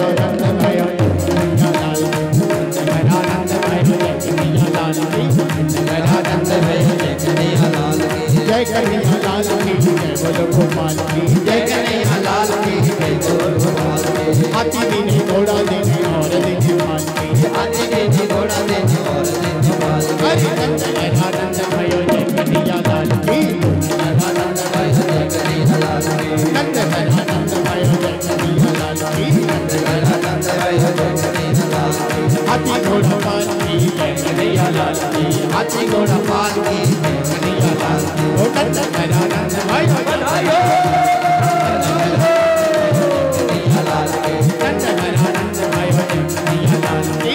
नंद भयो जय कन्हैया लाल। घरा नंद भयो जय कन्हैया लाल। घरा नंद भयो जय कन्हैया लाल की। घरा नंद भयो जय कन्हैया लाल की। जय कन्हैया लाल की। जय बोलो गोपाल की। जय कन्हैया लाल की जय बोलो गोपाल की। हाथी दीने घोड़ा दीने और दीने पाल की। हाथी दीने घोड़ा दीने और दीने पाल की। हरि नंद घरा नंद भयो जय कन्हैया लाल की। घरा नंद भयो जय कन्हैया लाल की। नंद घरा नंद भयो जय कन्हैया लाल की। घरा नंद भयो जय कन्हैया लाल की। हाथी घोड़ा पाल की। जय कन्हैया लाल की। हाथी घोड़ा पाल की जय कन्हैया लाल की। ओ नंद घरा नंद भयो कन्हैया लाल की। नंद घरा नंद भयो जय कन्हैया लाल की।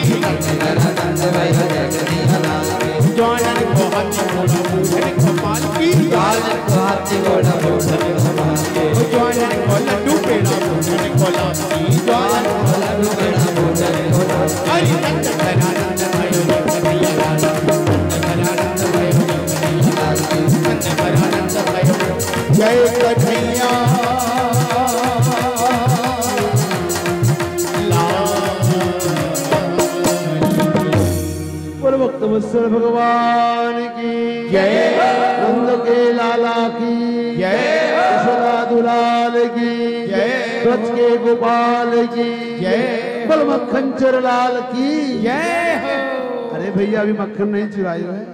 घरा नंद भयो जय कन्हैया लाल की। जवानन को हाथी घोड़ा बूढ़न को पाल की। जवानन को हाथी घोड़ा बूढ़न को पाल की। जवानन को लड्डू पेड़ा बूढ़न को लाल की। जवानन को लड्डू पेड़ा बूढ़न को लाल की। हरि नंद घरा नंद भयो जय कन्हैया लाल की। घरा नंद भयो जय कन्हैया लाल की। नंद घरा नंद भयो जय कन्हैया भक्त वत्सल भगवान की जय। नंद के लाला की जय। यशोदा दुलाल की जय। ब्रज के गोपाल की जय। बल मक्खन चर लाल की जय हो। अरे भैया अभी मक्खन नहीं चुराई है।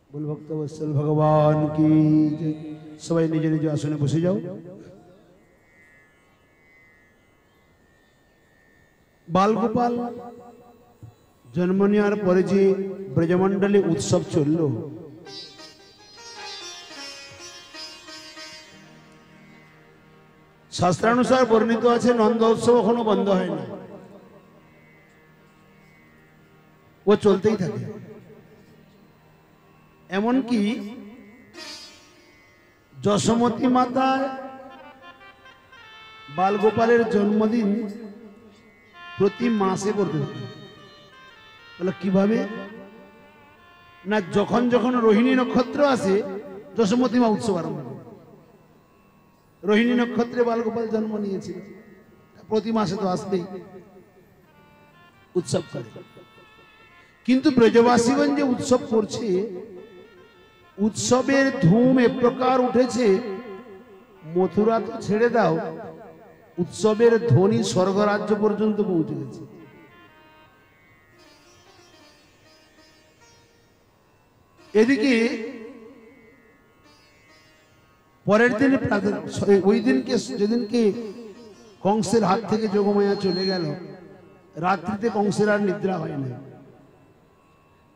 बोल भक्त वत्सल भगवान की जय। सबाई निज निज आसने बसे जाओ। बाल गोपाल জন্ম নেওয়ার পরে যে ব্রজমণ্ডলে উৎসব চলল, শাস্ত্রানুসার বর্ণিত আছে নন্দ উৎসব এখনো বন্ধ হয় না, ও চলতেই থাকে। এমনকি যশোমতী মাতা বালগোপালের জন্মদিন প্রতি মাসে করতে থাকে। বলে কিভাবে? না, যখন যখন রোহিণী নক্ষত্র আসে যশোমতী মা উৎসব আরম্ভ করে। রোহিণী নক্ষত্রে বালগোপাল জন্ম নিয়েছিল, প্রতি মাসে তো আসতেই উৎসব করে। কিন্তু ব্রজবাসীগণ যে উৎসব করছে, উৎসবের ধুম এ প্রকার উঠেছে, মথুরা তো ছেড়ে দাও, উৎসবের ধ্বনি স্বর্গরাজ্য পর্যন্ত পৌঁছে গেছে। এদিকে পরের দিন, ওই দিনকে যেদিনকে কংসের হাত থেকে যোগমায়া চলে গেল, রাত্রিতে কংসের আর নিদ্রা হয় না।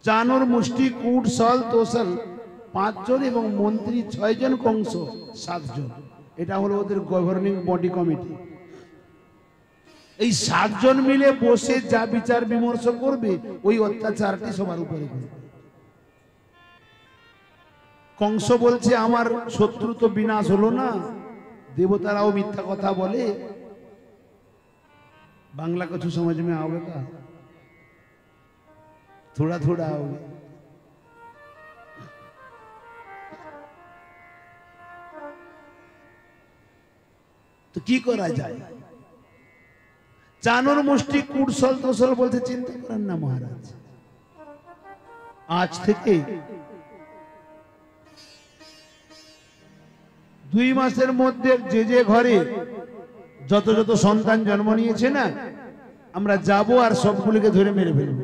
চানুর মুষ্টি কুট সল তোসল 5 জন এবং মন্ত্রী 6 জন, কংস 7 জন। এটা হলো ওদের গভর্নিং বডি কমিটি। এই 7 জন মিলে বসে যা বিচার বিমর্শ করবে, ওই অত্যাচারটি সবার উপরে করবে। কংস বলছে আমার শত্রু তো বিনাশ হলো না, দেবতারাও মিথ্যা কথা বলে, বাংলা কিছু समझ में आवेगा, थोड़ा थोड़ा आओगे। তো কি করা যায়? চানুর মুষ্টি কুটসল তোসল বলতে, চিন্তা করেন না মহারাজ, আজ থেকে 2 মাসের মধ্যে যে যে ঘরে যত যত সন্তান জন্ম নিয়েছে না, আমরা যাব আর সবগুলোকে ধরে মেরে ফেলব।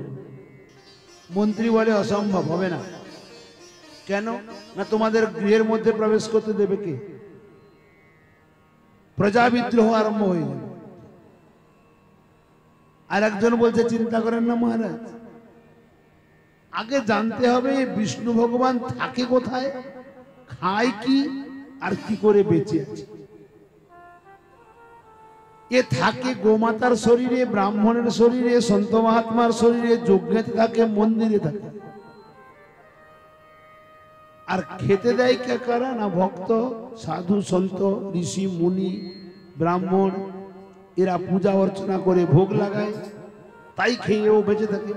মন্ত্রী বলে অসম্ভব, হবে না। কেন? না, তোমাদের গৃহের মধ্যে প্রবেশ করতে দেবে কে? প্রজা বিদ্রোহ আরম্ভ হয়ে যাবে। আর একজন বলছে, চিন্তা করেন না মহারাজ, আগে জানতে হবে বিষ্ণু ভগবান থাকে কোথায়, খায় কি, আর কি করে বেঁচে আছে। এ থাকে গোমাতার শরীরে, ব্রাহ্মণের শরীরে, সন্ত মহাত্মার শরীরে, যজ্ঞেতে থাকে, মন্দিরে থাকে। আর খেতে দেয় কে কারা? না, ভক্ত, সাধু, সন্ত, ঋষি, মুনি, ব্রাহ্মণ, এরা পূজা অর্চনা করে ভোগ লাগায়, তাই খেয়ে ও বেঁচে থাকে।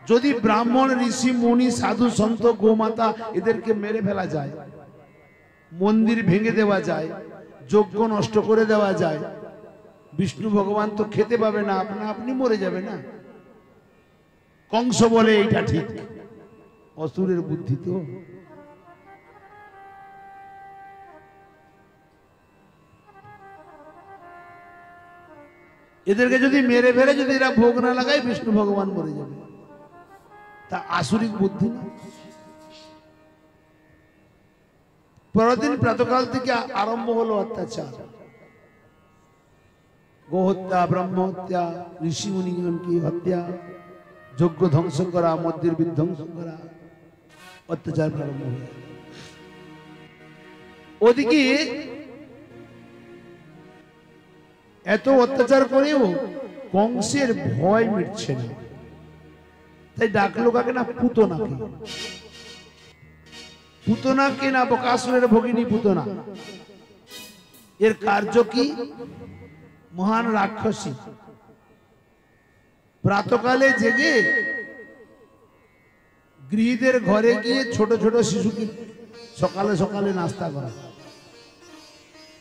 যদি ব্রাহ্মণ, ঋষি, মুনি, সাধু, সন্ত, গোমাতা এদেরকে মেরে ফেলা যায়, মন্দির ভেঙে দেওয়া যায়, যজ্ঞ নষ্ট করে দেওয়া যায়, বিষ্ণু ভগবান তো খেতে পাবে না, আপনি মরে যাবে না। কংস বলে এইটা ঠিক, অসুরের বুদ্ধি তো। এদেরকে যদি মেরে ফেলে, যদি এরা ভোগ না লাগায়, বিষ্ণু ভগবান মরে যাবে। তা আসুরিক বুদ্ধি না। পরদিন প্রাতকাল থেকে আরম্ভ হলো অত্যাচার, গোহত্যা, ব্রহ্মহত্যা, ঋষি মুনিগণকে হত্যা, যজ্ঞ ধ্বংস করা, মন্দির বিধ্বংস করা, অত্যাচার আরম্ভ হলো। ওদিকে এত অত্যাচার করেও কংসের ভয় মিটছে না, তাই ডাকলো কাকে? না, পুতনাকে। পুতনা কে? না, বকাসুরের ভগিনী পুতনা। এর কার্য কি? মহান রাক্ষসী প্রাতকালে জেগে গৃহীদের ঘরে গিয়ে ছোট ছোট শিশুকে সকালে সকালে নাস্তা করা,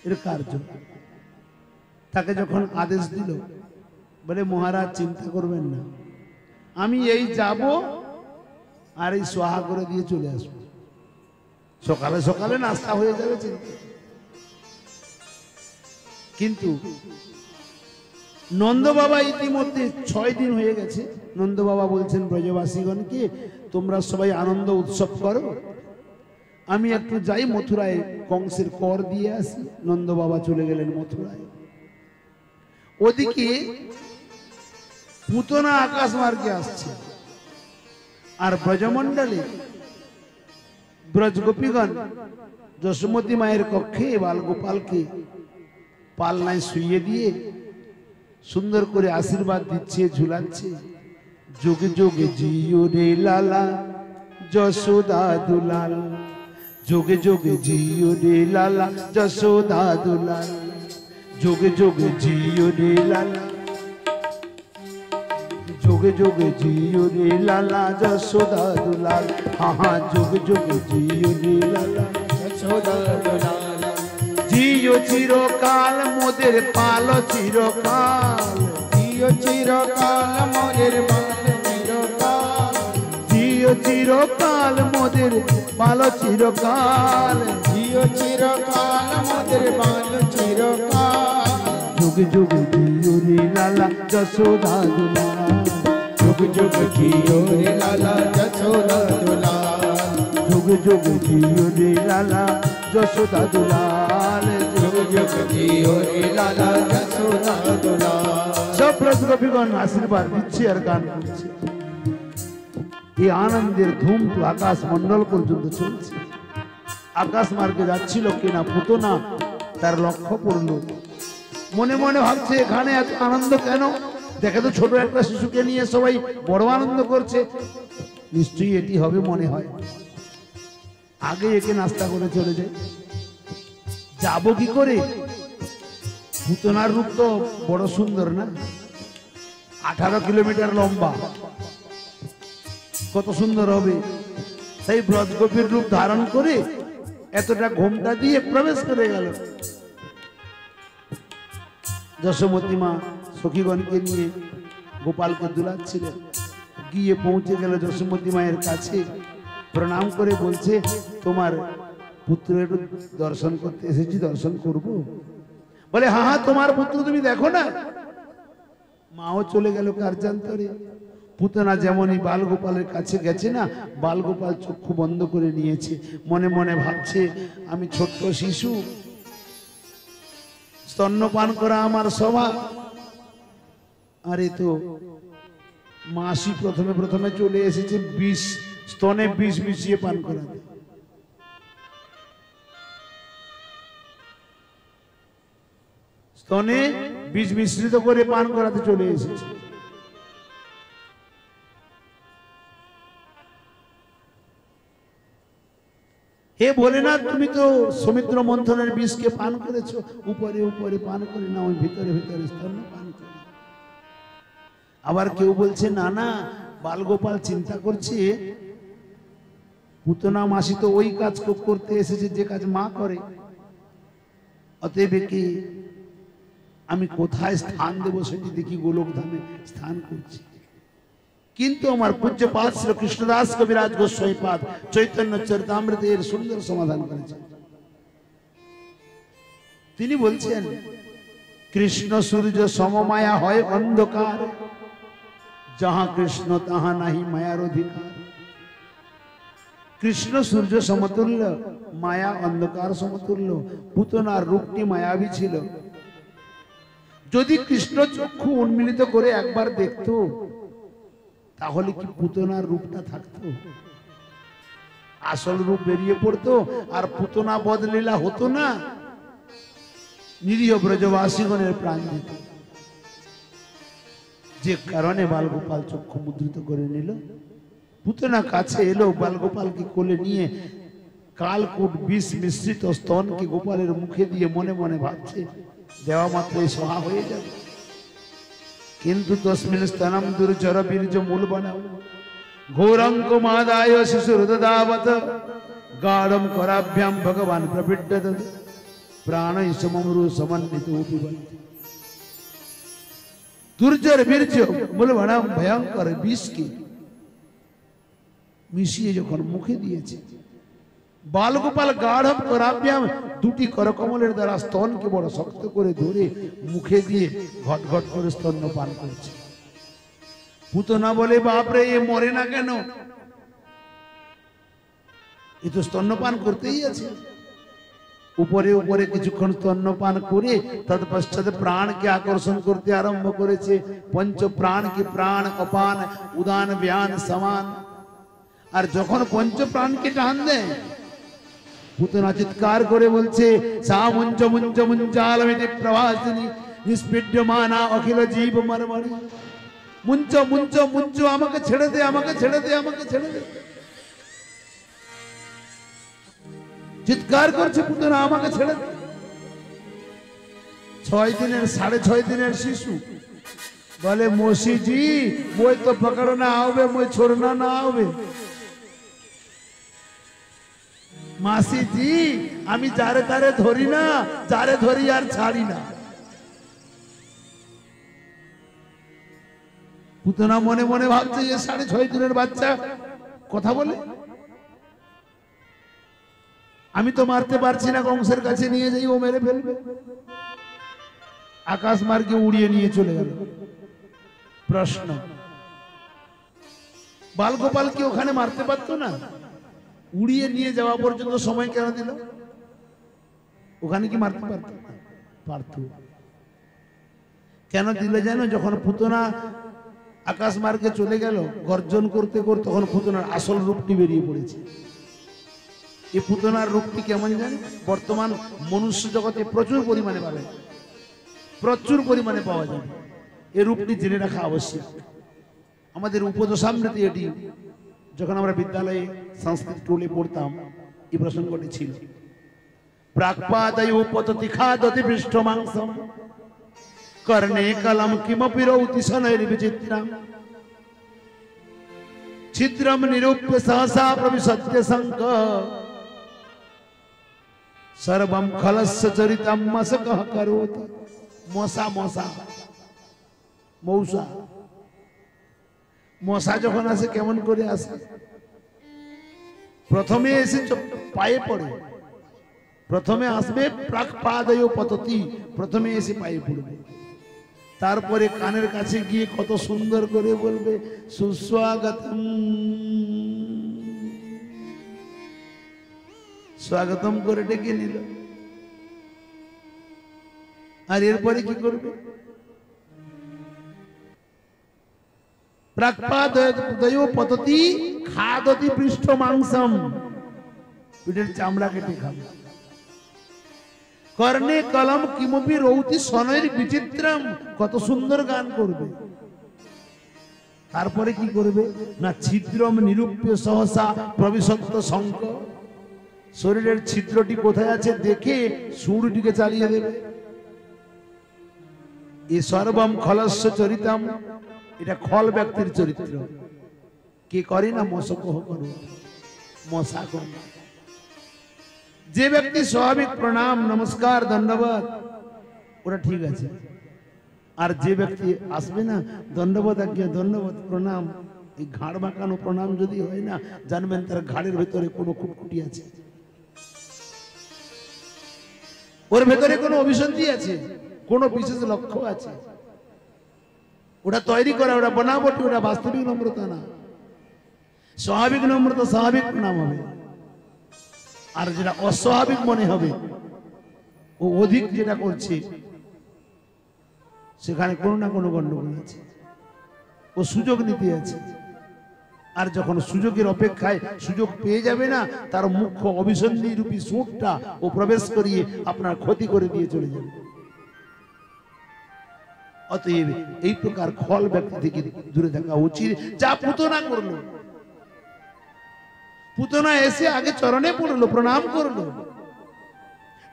এর কার্য। তাকে যখন আদেশ দিল, বলে মহারাজ চিন্তা করবেন না, আমি এই যাব আর এই সোহা করে দিয়ে চলে আসবো, সকালে সকালে নাস্তা হয়ে যাবে, চিন্তা। কিন্তু নন্দ বাবা ইতিমধ্যে 6 দিন হয়ে গেছে। নন্দ বাবা বলছেন ব্রজবাসীগণকে, তোমরা সবাই আনন্দ উৎসব করো, আমি একটু যাই মথুরায় কংসের কর দিয়ে আসি। নন্দ বাবা চলে গেলেন মথুরায়। ওদিকে পুতনা আকাশ মার্গে আসছে, আর ব্রজমণ্ডলে ব্রজ গোপীগণ যশোমতী মায়ের কক্ষে বালগোপালকে পালনায় শুইয়ে দিয়ে সুন্দর করে আশীর্বাদ দিচ্ছে, ঝুলাচ্ছে। যোগে যোগে জিও রে লালা যশোদা দুলাল, যোগে যোগে জিও রে লালা যশোদা দুলাল, যোগে যোগে জিও রে লালা, যোগে যোগে জিও রে লালা যশোদা দুলাল। হ্যাঁ হ্যাঁ, যোগে যোগে জিও রে লালা যশোদা দুলাল। জিও চিরকাল মোদের পাল চিরকাল, জিও চিরকাল মোদের পাল চিরকাল, জিও চিরকাল মোদের পাল চিরকাল, জিও চিরকাল মোদের পাল চিরকাল। যুগে যুগে জিও রে লালা যশোদা দুলাল, যুগ যুগ জিও রে লালা যশোদা দুলাল, যুগে যুগে জিও রে লালা যশোদা দুলাল, যুগ যুগ জিও রে লালা যশোদা দুলাল। সব ব্রজগোপীগণ আশীর্বাদ দিচ্ছে আর গান করছে। এই আনন্দের ধুম তো আকাশ মন্ডল পর্যন্ত চলছে। আকাশ মার্গে যাচ্ছিল কিনা পুতনা তার লক্ষ্য পড়লো, মনে মনে ভাবছে এখানে এত আনন্দ কেন? দেখে তো ছোট একটা শিশুকে নিয়ে সবাই বড় আনন্দ করছে, নিশ্চয়ই এটি হবে মনে হয়। আগে একে নাস্তা করে চলে যায়, যাবো কি করে? পুতনার রূপ তো বড় সুন্দর না, 18 কিলোমিটার লম্বা, কত সুন্দর হবে। সেই ব্রজগোপীর রূপ ধারণ করে এতটা ঘোমটা দিয়ে প্রবেশ করে গেল। যশোমতী মা সখীগণকে নিয়ে গোপালকে দুলাচ্ছিলেন, গিয়ে পৌঁছে গেল যশোমতী মায়ের কাছে, প্রণাম করে বলছে, তোমার পুত্রের দর্শন করতে এসেছি, দর্শন করব? বলে হ্যাঁ হ্যাঁ, তোমার পুত্র তুমি দেখো না। মাও চলে গেল কার্যান্তরে। পুতনা যেমনই বালগোপালের কাছে গেছে না, বালগোপাল চক্ষু বন্ধ করে নিয়েছে, মনে মনে ভাবছে আমি ছোট্ট শিশু, স্তন্যপান করা আমার স্বভাব। আরে তো মাসি প্রথমে প্রথমে চলে এসেছে বিষ, স্তনে বিষ মিশিয়ে পান করাতে। স্তনে বিষ মিশ্রিত করে পান করাতে চলে এসেছে। হে ভোলেনাথ, তুমি তো সৌমিত্র মন্থনের বিষকে পান করেছো, উপরে উপরে পান করে না, ওই ভিতরে ভিতরে স্তন্য পান করে। আবার কেউ বলছে না না, বালগোপাল চিন্তা করছে পুতনা মাসি তো ওই কাজ করতে এসেছে যে কাজ মা করে, অতএব কি আমি কোথায় স্থান দেব সেটি দেখি গোলকধামে স্থান করছি। কিন্তু আমার পূজ্যপাদ শ্রী কৃষ্ণদাস কবিরাজ গোস্বামী পাদ চৈতন্য চরিতামৃতে এর সুন্দর সমাধান করেছেন। তিনি বলছেন, কৃষ্ণ সূর্য সমমায়া হয় অন্ধকার, যাহা কৃষ্ণ তাহা নাহি মায়ার অধিকার। কৃষ্ণ সূর্য সমতুল্য, মায়া অন্ধকার সমতুল্য। পুতনার রূপটি মায়াবী ছিল। যদি কৃষ্ণ চক্ষু উন্মিলিত করে একবার দেখতো, তাহলে কি পুতনার রূপটা থাকতো? আসল রূপ বেরিয়ে পড়তো, আর পুতনা বদলীলা হতো না, নিরীহ ব্রজবাসীগণের প্রাণ যেত। যে কারণে বালগোপাল চক্ষু মুদ্রিত করে নিল, পুতনা কাছে এলো, বালগোপালকে কোলে নিয়ে কালকূট বিষ মিশ্রিত স্তনকে গোপালের মুখে দিয়ে মনে মনে ভাবছে দেওয়া মাত্রই সহা হয়ে যাবে। কিন্তু তস্মিন স্তনম দুর্জর বীর্য মূল বানাও ঘোরঙ্ক মাদায় শিশুরদাবত গাঢ়ম করাভ্যাম ভগবান প্রপিড্যত প্রাণ সমমরু সমন্বিত দুর্জর বীর্য মূল বানাম ভয়ঙ্কর বিষকে মিশিয়ে যখন মুখে দিয়েছে, বালগোপাল গাঢ়ম করাভ্যাম দুটি করকমলের দ্বারা স্তনকে বড় শক্ত করে ধরে মুখে দিয়ে ঘট ঘট করে স্তন্য পান করছে। পুতনা বলে, বাপরে, এ মরে না কেন? এ তো স্তন্যপান করতেই আছে। উপরে উপরে কিছুক্ষণ স্তন্যপান করে তৎপশ্চাৎ প্রাণকে আকর্ষণ করতে আরম্ভ করেছে। পঞ্চ প্রাণ কি প্রাণ অপান উদান ব্যান সমান। আর যখন পঞ্চ প্রাণকে টান দেয় পুতনা চিৎকার করে বলছে সা মুঞ্চ মুঞ্চ মুঞ্চালমিতি প্রভাসিনী নিষ্পীড্যমানা অখিল জীব মরমরি। মুঞ্চ মুঞ্চ মুঞ্চ, আমাকে ছেড়ে দে, আমাকে ছেড়ে দে, আমাকে ছেড়ে দে। চিৎকার করছে পুতনা, আমাকে ছেড়ে দে। 6 দিনের 6.5 দিনের শিশু বলে মৌসি জি মই তো পকড়না হবে, মই छोड़ना না হবে। মাসি জি আমি যারে তারে ধরি না, যারে ধরি আর ছাড়ি না। পুতনা মনে মনে ভাবছে যে 6.5 দিনের বাচ্চা কথা বলে, আমি তো মারতে পারছি না, কংসের কাছে নিয়ে যাই ও মেরে ফেলবে। আকাশ মার্গে উড়িয়ে নিয়ে চলে গেল। প্রশ্ন, বালগোপাল কি ওখানে মারতে পারতো না? উড়িয়ে নিয়ে যাওয়া পর্যন্ত সময় কেন দিল? ওখানে কি মারতে পারতো? পারতো। কেন দিলে জানো? যখন পুতনা আকাশ মার্গে চলে গেল গর্জন করতে করতে, তখন পুতনার আসল রূপটি বেরিয়ে পড়েছে। এই পুতনার রূপটি কেমন জানেন? বর্তমান মনুষ্য জগতে প্রচুর পরিমাণে পাবেন, প্রচুর পরিমাণে পাওয়া যাবে। এই রূপটি জেনে রাখা আবশ্যক। আমাদের উপদশামৃতি এটি যখন আমরা বিদ্যালয়ে সংস্কৃত স্কুলে পড়তাম এই প্রসঙ্গটি ছিল। প্রাকপাদয় পততি খাদতি পৃষ্ঠ মাংসম কর্ণে কলম কিমপি রৌতি শনৈর্বিচিত্রম ছিদ্রম নিরূপ্য সহসা প্রবিশত্য শঙ্ক সর্বম খলস্য চরিতম মশকঃ করোতি। মশা মশা মৌসা, মশা যখন আসে কেমন করে আসে? প্রথমে এসে পায়ে পড়ে, প্রথমে আসবে প্রাকপাদয় পততি, প্রথমে এসে পায়ে পড়বে। তারপরে কানের কাছে গিয়ে কত সুন্দর করে বলবে সুস্বাগতম, স্বাগতম করে ডেকে নিল। আর এরপরে কি করবে? প্রাকপাদয় পততি খাদতি পৃষ্ঠ মাংসম, পিঠের চামড়া কেটে খাবে। কর্ণে কলম কিমপি রৌতি শনৈর বিচিত্রম, কত সুন্দর গান করবে। তারপরে কি করবে না ছিদ্রম নিরূপ্য সহসা প্রবিশত্য শঙ্খ, শরীরের ছিদ্রটি কোথায় আছে দেখে সুরটিকে চালিয়ে দেবে। এ সর্বম খলস্য চরিতম, এটা খল ব্যক্তির চরিত্র। কে করে না? মশকঃ করো, মশা করে। যে ব্যক্তি স্বাভাবিক প্রণাম নমস্কার দণ্ডবত ওরা ঠিক আছে, আর যে ব্যক্তি আসবে না দণ্ডবত আজ্ঞা দণ্ডবত প্রণাম, এই ঘাড় বাঁকানো প্রণাম যদি হয় না, জানবেন তার ঘাড়ের ভেতরে কোনো খুঁটখুটি আছে, ওর ভেতরে কোনো অভিসন্ধি আছে, কোনো বিশেষ লক্ষ্য আছে। ওটা তৈরি করা, ওটা বানাবটি, ওটা বাস্তবিক নম্রতা না। স্বাভাবিক নম্রতা স্বাভাবিক প্রণাম হবে, আর যেটা অস্বাভাবিক মনে হবে ও অধিক যেটা করছে সেখানে কোনো না কোনো গন্ডগোল আছে, ও সুযোগ নিতে আছে। আর যখন সুযোগের অপেক্ষায় সুযোগ পেয়ে যাবে না, তার মুখ্য অভিসন্ধি রূপী সুরটা ও প্রবেশ করিয়ে আপনার ক্ষতি করে দিয়ে চলে যাবে। অতএব এই প্রকার খল ব্যক্তি থেকে দূরে থাকা উচিত। যা পুতনা করলো, পুতনা এসে আগে চরণে পড়লো, প্রণাম করলো,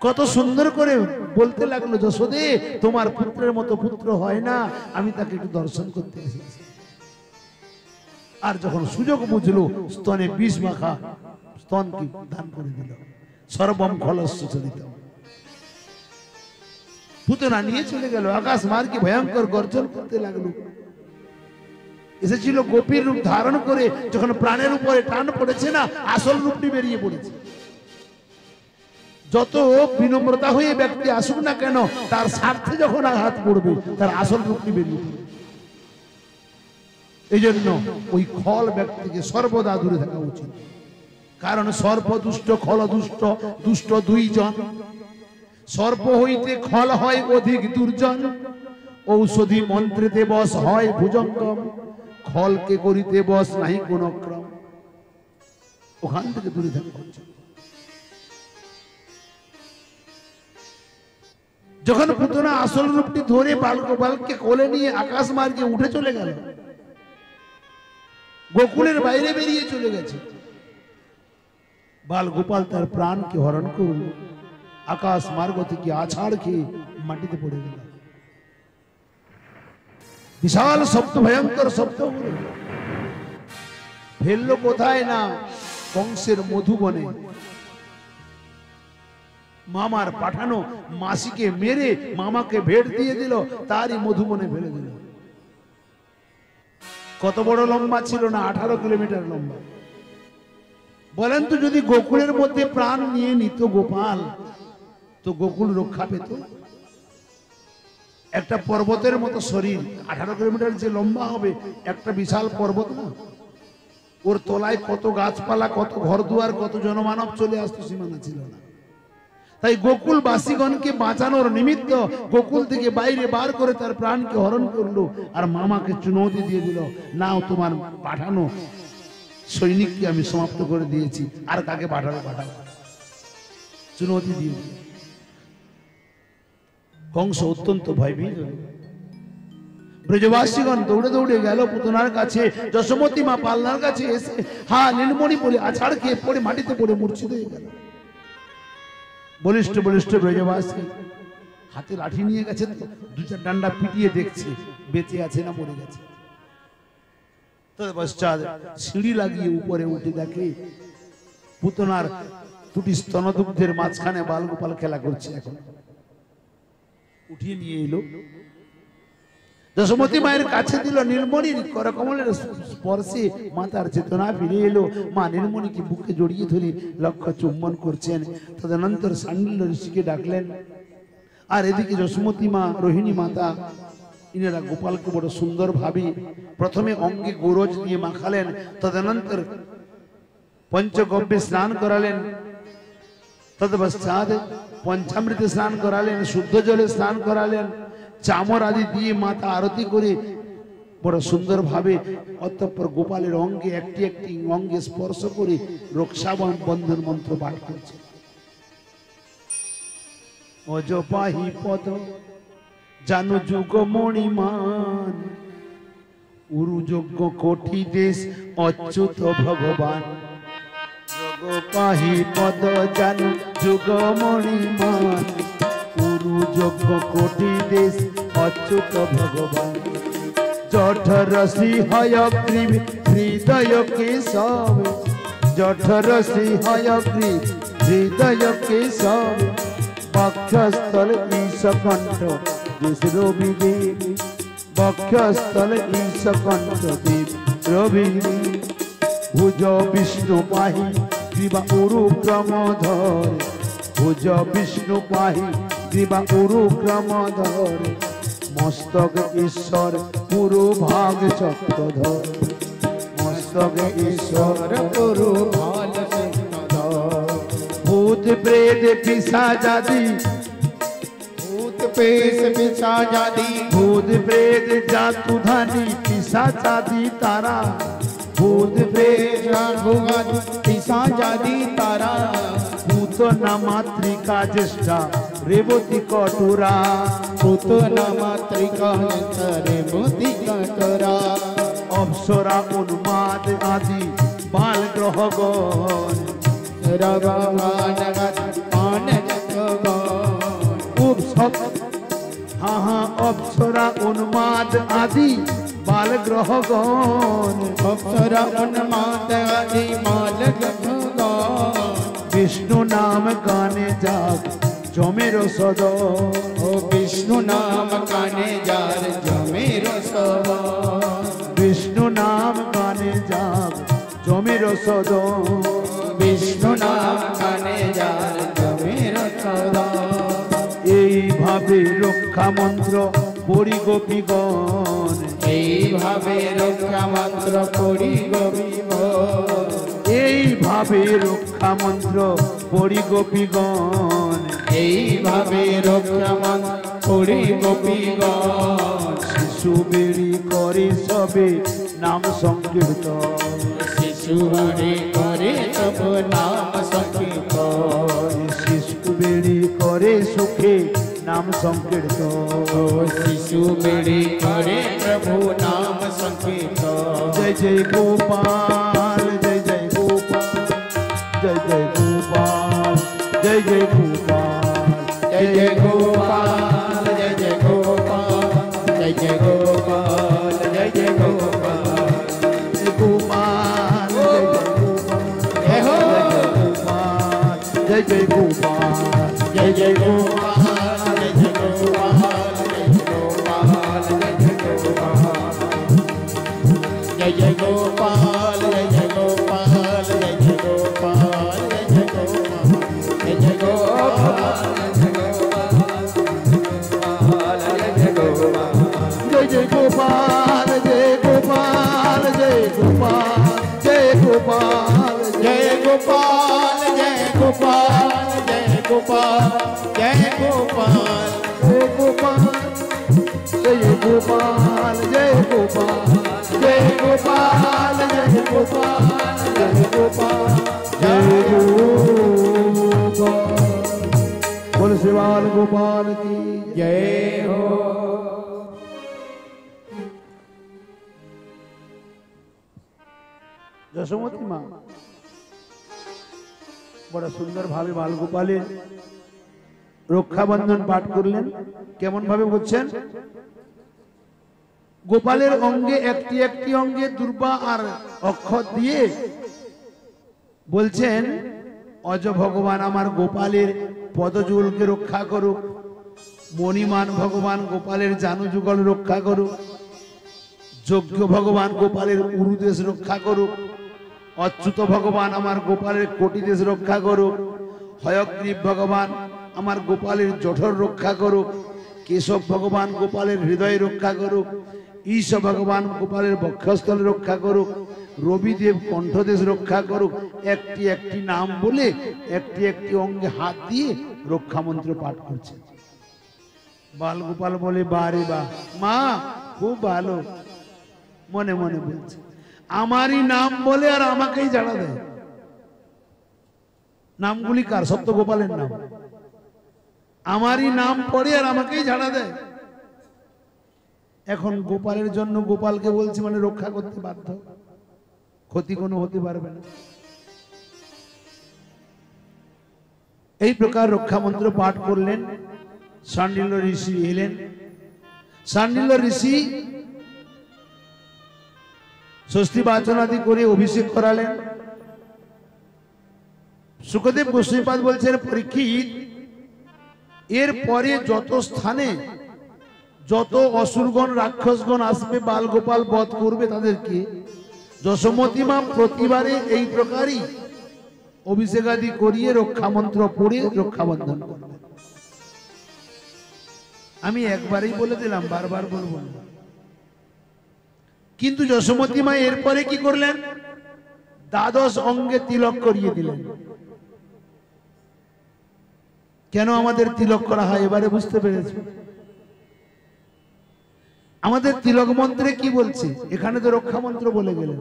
কত সুন্দর করে বলতে লাগলো যশোদে তোমার পুত্রের মতো পুত্র হয় না, আমি তাকে একটু দর্শন করতে এসেছি। আর যখন সুযোগ বুঝলো স্তনে বিষ মাখা স্তনকে দান করে দিল। সর্বম খলস্য চরিতম, পুতনা নিয়ে চলে গেল। আকাশ মার্গে ভয়ঙ্কর গর্জন করতে লাগলো। এসেছিল গোপীর রূপ ধারণ করে, যখন প্রাণের উপরে টান পড়েছে না, আসল রূপটি বেরিয়ে পড়েছে। যত বিনম্রতা হয়ে ব্যক্তি আসুক না কেন, তার স্বার্থে যখন আঘাত পড়বে তার আসল রূপটি বেরিয়ে পড়বে। এই জন্য ওই খল ব্যক্তিকে সর্বদা দূরে থাকা উচিত। কারণ সর্প দুষ্ট, খল দুষ্ট, দুষ্ট দুইজন। সর্প হইতে খল হয় অধিক দুর্জন, ঔষধি মন্ত্রেতে বস হয় ভুজঙ্গম, খলকে করিতে বস নাই কোন ক্রম। ওখান থেকে দূরে থাকা হচ্ছে। যখন পুতনা আসল রূপটি ধরে বালগোপালকে কোলে নিয়ে আকাশ মার্গে উঠে চলে গেল, গোকুলের বাইরে বেরিয়ে চলে গেছে, বালগোপাল তার প্রাণকে হরণ করল, আকাশ মার্গ থেকে আছাড় খেয়ে মাটিতে পড়ে গেল। বিশাল শব্দ, ভয়ঙ্কর শব্দ হলো। ফেললো কোথায় না কংসের মধুবনে। মামার পাঠানো মাসিকে মেরে মামাকে ভেট দিয়ে দিল, তারই মধুবনে ফেলে দিল। কত বড় লম্বা ছিল না, 18 কিলোমিটার লম্বা। বলেন তো, যদি গোকুলের মধ্যে প্রাণ নিয়ে নিত গোপাল, তো গোকুল রক্ষা পেত? একটা পর্বতের মতো শরীর, 18 কিলোমিটার যে লম্বা হবে, একটা বিশাল পর্বত না? ওর তলায় কত গাছপালা, কত ঘর দুয়ার, কত জনমানব চলে আসতো, সীমানা ছিল না। তাই গোকুলবাসীগণকে বাঁচানোর নিমিত্ত গোকুল থেকে বাইরে বার করে তার প্রাণকে হরণ করলো, আর মামাকে চুনৌতি দিয়ে দিল, নাও তোমার পাঠানো সৈনিককে আমি সমাপ্ত করে দিয়েছি, আর কাকে পাঠাবে পাঠাবো, চুনৌতি দিয়ে দিল। কংস অত্যন্ত ভয়ভীত। ব্রজবাসীগণ দৌড়ে দৌড়ে গেল পুতনার কাছে, যশোমতী মা পালনার কাছে এসে হা নীলমণি বলে আছাড় খেয়ে পড়ে মাটিতে পড়ে মূর্ছিত হয়ে গেল। বলিষ্ঠ বলিষ্ঠ ব্রজবাসী হাতে লাঠি নিয়ে গেছে, দু চার ডান্ডা পিটিয়ে দেখছে বেঁচে আছে না মরে গেছে। তৎপশ্চাৎ সিঁড়ি লাগিয়ে উপরে উঠে দেখে পুতনার দুটি স্তনদুগ্ধের মাঝখানে বালগোপাল খেলা করছে। এখন উঠিয়ে নিয়ে এলো, যশোমতী মায়ের কাছে দিল, নীলমণির করকমলের স্পর্শে মাতার চেতনা ফিরে এলো। মা নীলমণিকে বুকে জড়িয়ে ধরে লক্ষ্য চুম্বন করছেন। তদনন্তর সান্ডিল্য ঋষিকে ডাকলেন, আর এদিকে যশোমতী মা, রোহিণী মাতা, ইনারা গোপালকে বড় সুন্দর ভাবে প্রথমে অঙ্গে গোরজ দিয়ে মাখালেন, তদনন্তর পঞ্চগব্যে স্নান করালেন, তৎপশ্চাৎ পঞ্চামৃতে স্নান করালেন, শুদ্ধ জলে স্নান করালেন, চামর আদি দিয়ে মাতা আরতি করে বড় সুন্দর ভাবে অতঃপর গোপালের অঙ্গে একটি একটি অঙ্গে স্পর্শ করে রক্ষা বন্ধন মন্ত্র পাঠ করছে। অজপাহি পদ জানু যুগ মণিমান, উরু যজ্ঞ কোটি দেশ অচ্যুত ভগবান। জগপাহি পদ জানু যুগ মণিমান, উরু যজ্ঞ কোটি দেশ অচ্যুত ভগবান। জঠরসি হয়গ্রীব হৃদয় কেশব, জঠরসি হয়গ্রীব হৃদয় কেশব। বক্ষস্থল ঈশকণ্ঠ দেশ রবি দেবী, বক্ষস্থল ঈশকণ্ঠ দেব রবি। ভুজ বিষ্ণু পাহি গ্রীবা উরু ক্রম ধর, ভুজ বিষ্ণু পাহি গ্রীবা উরু ক্রম ধর। মস্তক ঈশ্বর পুরু ভাগ চক্রধর, মস্তক ঈশ্বর পুরু ভাগ চক্রধর। ভূত প্রেত পিশাচাদি, भूत पेश पिशाचादि, ভূত প্রেত জাতুধানী পিশাচাদি তারা। ভূত প্রেত भुवन पिशाचादि तारा। পুতনা মাতৃকা জ্যেষ্ঠা রেবতী কটুরা, पुतना मातृका रेवती कटरा। অপ্সরা উন্মাদ আদি বাল গ্রহগণ। অপ্সরা উন্মাদ আদি বাল গ্রহগণ। अप्सरा उन्माद आदि माल ग्रहगण। বিষ্ণু নাম গানে যাক জমের সদ, ओ विष्णु नाम काने जार जमेर सवा। বিষ্ণু নাম গানে যাক জমের সদ। विष्णु नाम काने जार जमेर सदा। এইভাবে রক্ষা মন্ত্র পড়ি গোপীগণ, এইভাবে রক্ষা মন্ত্র পড়ি গোবিব। এইভাবে রক্ষা মন্ত্র পড়ি গোপীগণ, এইভাবে রক্ষা মন্ত্র পড়ি গোপীগণ, শিশু বেড়ি করে সবে নাম সংকীর্তন, শিশু হরি করে সব নাম সংকীর্তন, শিশু বেড়ি করে সুখে নাম সংকীর্তন, শিশু বেড়ি করে প্রভু নাম সংকীর্তন। জয় জয় গোপাল, জয় জয় গোপাল, জয় জয় গোপাল, জয় জয় গোপাল, জয় জয় গোপাল, জয় জয় গোপাল, জয় জয় গোপাল, জয় জয় গোপাল, গোপাল, জয় হো, জয় জয় গোপাল, জয় জয় গোপাল, জয় জয় গোপাল, জয় জয় গোপাল, জয় জয় গোপাল, জয় জয় গোপাল, জয় জয় গোপাল, জয় জয় গোপাল, জয় জয় গোপাল, জয় জয় গোপাল, জয় গোপাল, জয় গোপাল, জয় গোপাল, जय गोपाल, जय गोपाल, जय गोपाल, जय गोपाल, जय गोपाल, जय गोपाल, जय गोपाल, जय गोपाल, जय गोपाल, जय गोपाल, जय गोपाल। बोल शिवाल गोपाल की जय हो। যশোমতী মা বড় সুন্দর ভাবে বাল গোপালের রক্ষাবন্ধন পাঠ করলেন। কেমন ভাবে বলছেন? গোপালের অঙ্গে একটি একটি অঙ্গে দুর্বা আর অক্ষর দিয়ে বলছেন, অজ ভগবান আমার গোপালের পদযুগলকে রক্ষা করুক, মণিমান ভগবান গোপালের জানু যুগল রক্ষা করুক, যজ্ঞ ভগবান গোপালের উরুদেশ রক্ষা করুক, অচ্যুত ভগবান আমার গোপালের কোটি দেশ রক্ষা করুক, হয়গ্রীব ভগবান আমার গোপালের জঠর রক্ষা করুক, কেশব ভগবান গোপালের হৃদয় রক্ষা করুক, ঈশ ভগবান গোপালের বক্ষস্থল রক্ষা করুক, রবিদেব কণ্ঠদেশ রক্ষা করুক। একটি একটি নাম বলে একটি একটি অঙ্গে হাত দিয়ে রক্ষা মন্ত্র পাঠ করছে। বাল গোপাল বলে, বারে বা মা খুব ভালো, মনে মনে বলছে আমারই নাম বলে আর আমাকেই জানা দেয়। নামগুলি কার? সব তো গোপালের নাম। আমারই নাম পড়ে আর আমাকেই ঝাড়া দেয়। এখন গোপালের জন্য গোপালকে বলছি মানে রক্ষা করতে বাধ্য, ক্ষতি কোনো হতে পারবে না। এই প্রকার রক্ষা মন্ত্র পাঠ করলেন। শাণ্ডিল্য ঋষি এলেন। শাণ্ডিল্য ঋষি ষষ্ঠী বাচনাদি করে অভিষেক করালেন। শুকদেব গোস্বামীপাদ বলছেন, পরীক্ষিত এর পরে যত স্থানে যত অসুরগণ রাক্ষসগণ আসবে বাল গোপাল বধ করবে তাদেরকে যশোমতী মা প্রতিবারে এই প্রকারই অভিষেকাদি করিয়ে রক্ষা মন্ত্র পড়ে রক্ষা বন্ধন করবে। আমি একবারই বলে দিলাম, বারবার বলবো না। কিন্তু যশোমতী মা এরপরে কি করলেন? দ্বাদশ অঙ্গে তিলক করিয়ে দিলেন। কেন আমাদের তিলক করা হয় এবারে বুঝতে পেরেছি। আমাদের তিলক মন্ত্রে কি বলছে? এখানে তো রক্ষা মন্ত্র বলে গেলেন।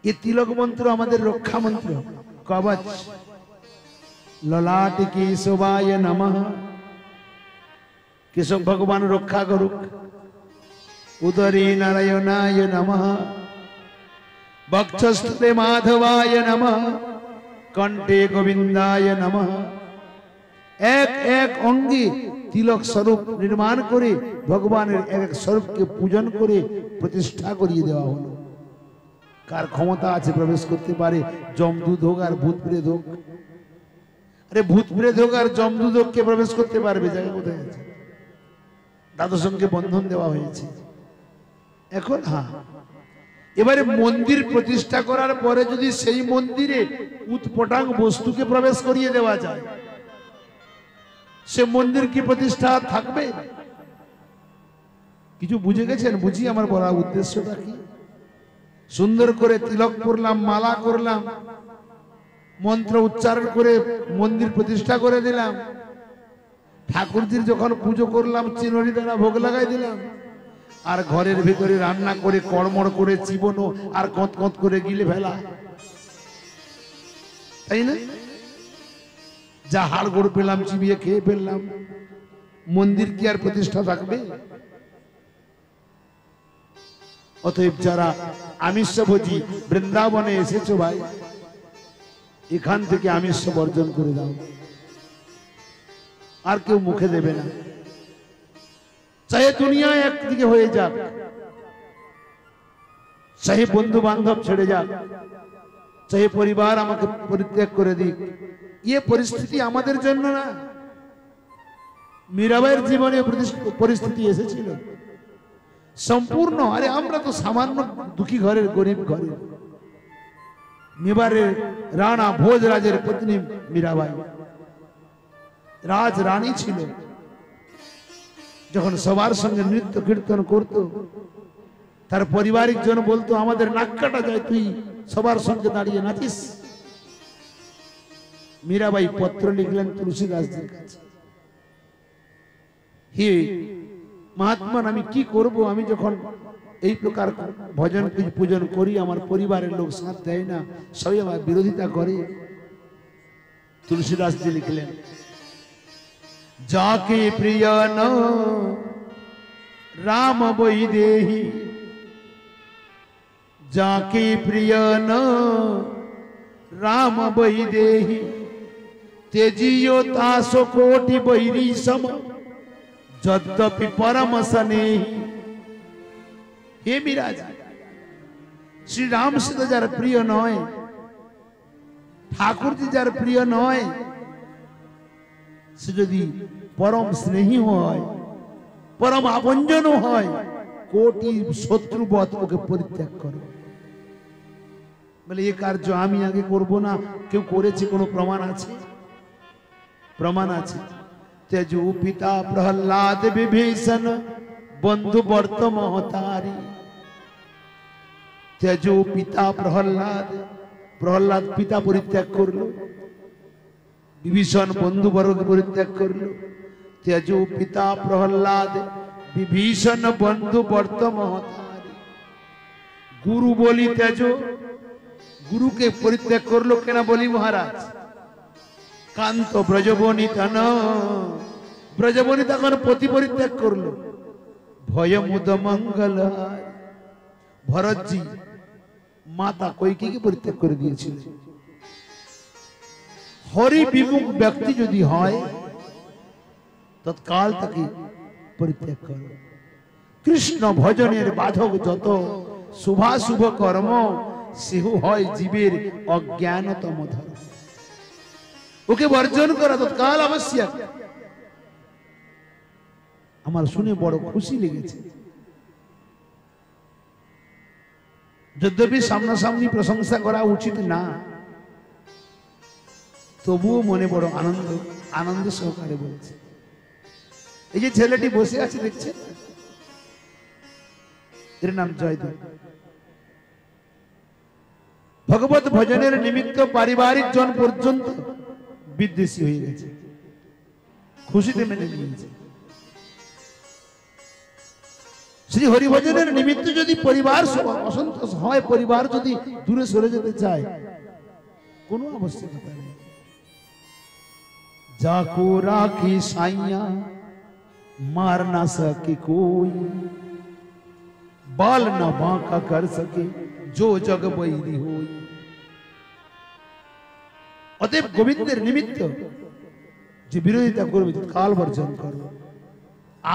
এই তিলক মন্ত্র আমাদের রক্ষা মন্ত্র। কবচ ললাট কেশবায় নমঃ, কেশব ভগবান রক্ষা করুক। উদরে নারায়ণায় নমঃ, বক্ষস্থলে মাধবায় নমঃ, কণ্ঠে গোবিন্দায় নমঃ। এক এক অঙ্গে তিলক স্বরূপ নির্মাণ করে ভগবানের এক এক স্বরূপকে পূজন করে প্রতিষ্ঠা করিয়ে দেওয়া হলো। কার ক্ষমতা আছে প্রবেশ করতে পারে? যমদূত হোক আর ভূত প্রেত হোক। আরে ভূত প্রেত হোক আর যমদূত হোক, কে প্রবেশ করতে পারবে? জায়গা কোথায় আছে? দ্বাদশকে বন্ধন দেওয়া হয়েছে। এখন হ্যাঁ, এবারে মন্দির প্রতিষ্ঠা করার পরে যদি সেই মন্দিরে উৎপটাং বস্তুকে প্রবেশ করিয়ে দেওয়া যায়, সে মন্দির কি প্রতিষ্ঠা থাকবে? কিছু বুঝে গেছেন? বুঝি আমার বলার উদ্দেশ্যটা কি? সুন্দর করে তিলক করলাম, মালা করলাম, মন্ত্র উচ্চারণ করে মন্দির প্রতিষ্ঠা করে দিলাম, ঠাকুরজির যখন পুজো করলাম চিনরি দ্বারা ভোগ লাগাই দিলাম, আর ঘরের ভিতরে রান্না করে কড়মড় করে চিবনো আর কত কত করে গিলে ফেলা, তাই না? যা হাড় গোড় পেলাম চিবিয়ে খেয়ে ফেললাম, মন্দির কি আর প্রতিষ্ঠা থাকবে? অতএব যারা আমিষভোজী বৃন্দাবনে এসেছো ভাই, এখান থেকে আমিষ বর্জন করে দাও, আর কেউ মুখে দেবে না। চাহে দুনিয়া একদিকে হয়ে যাক, চাহে বন্ধু বান্ধব ছেড়ে যাক, চাহে পরিবার আমাকে পরিত্যাগ করে দিক, ये পরিস্থিতি আমাদের জন্য না। মীরাবাইয়ের জীবনে পরিস্থিতি এসেছিল সম্পূর্ণ। আরে আমরা তো সামান্য দুঃখী ঘরের গরিব ঘরের। মেবারের রানা ভোজরাজের পত্নী মীরাবাই রাজ রানী ছিল। যখন সবার সঙ্গে নৃত্য কীর্তন করত, তার পারিবারিক জন বলতো আমাদের নাক কাটা যায়, তুই সবার সঙ্গে দাঁড়িয়ে নাচিস। মীরাবাই পত্র লিখলেন তুলসীদাসজির কাছে, হে মহাত্মান, আমি কি করব? আমি যখন এই প্রকার ভজন পূজন করি, আমার পরিবারের লোক সাথ দেয় না, সবাই আমার বিরোধিতা করে। তুলসীদাসজি লিখলেন, যাকে প্রিয় ন রাম বৈদেহি, যাকে প্রিয় ন রাম বৈদেহি, তেজিयो तासो कोटि बैरी सम, যদ্যপি परम स्नेही। हे মিরাজ, শ্রী রাম সীতা যার প্রিয় নয়, ঠাকুরজি যার প্রিয় নয়, সে যদি পরম স্নেহী হয়, পরম আপনজন হয়, কোটি শত্রুবৎ ওকে পরিত্যাগ করে। বলে এই কার্য আমি আগে করব না, কেউ করেছে, কোনো প্রমাণ আছে? প্রমাণ আছে। তেজু পিতা প্রহ্লাদ বিভীষণ বন্ধু বর্ত মহতারি। তেজু পিতা প্রহ্লাদ, প্রহ্লাদ পিতা পরিত্যাগ করলো, বিভীষণ বন্ধু বর্গ পরিত্যাগ করলো। তেজু পিতা প্রহ্লাদ বিভীষণ বন্ধু বর্ত মহতারি। গুরু বলি তেজ, গুরুকে পরিত্যাগ করলো কেন বলি মহারাজ? কান্ত ব্রজবনিতা ন, ব্রজবনিতা কোন পতি পরিত্যাগ করলো। ভয় মুদ মঙ্গল, ভরতজি মাতা কৈকেয়ীকে পরিত্যাগ করে দিয়েছিল। হরি বিমুখ ব্যক্তি যদি হয়, তৎকাল তাকে পরিত্যাগ করো। কৃষ্ণ ভজনের বাধক যত, শুভাশুভ কর্ম সেহু হয় জীবের অজ্ঞানতম ধর্ম। ওকে বর্জন করা তৎকাল আবশ্যক। আমার শুনে বড় খুশি লেগেছে। যদ্যপি সামনাসামনি প্রশংসা করা উচিত না, তবুও মনে বড় আনন্দ, আনন্দ সহকারে বলছে। এই যে ছেলেটি বসে আছে দেখছেন, এর নাম জয়দেব। ভগবত ভজনের নিমিত্ত পারিবারিক জন পর্যন্ত বিদ্বেষী হয়ে গেছে, খুশিতে মেনে নিয়েছে। শ্রী হরিভজনের নিমিত্ত যদি পরিবার অসন্তোষ হয়, পরিবার যদি দূরে সরে যেতে চায়, কোনো আবশ্যকতা নেই। जाको राखी साइया मार ना सके कोई, बाल न बांका कर सके जो जग बैरी होई। অতএব গোবিন্দের নিমিত্ত যে বিরোধিতা করবে কাল বর্জন করো।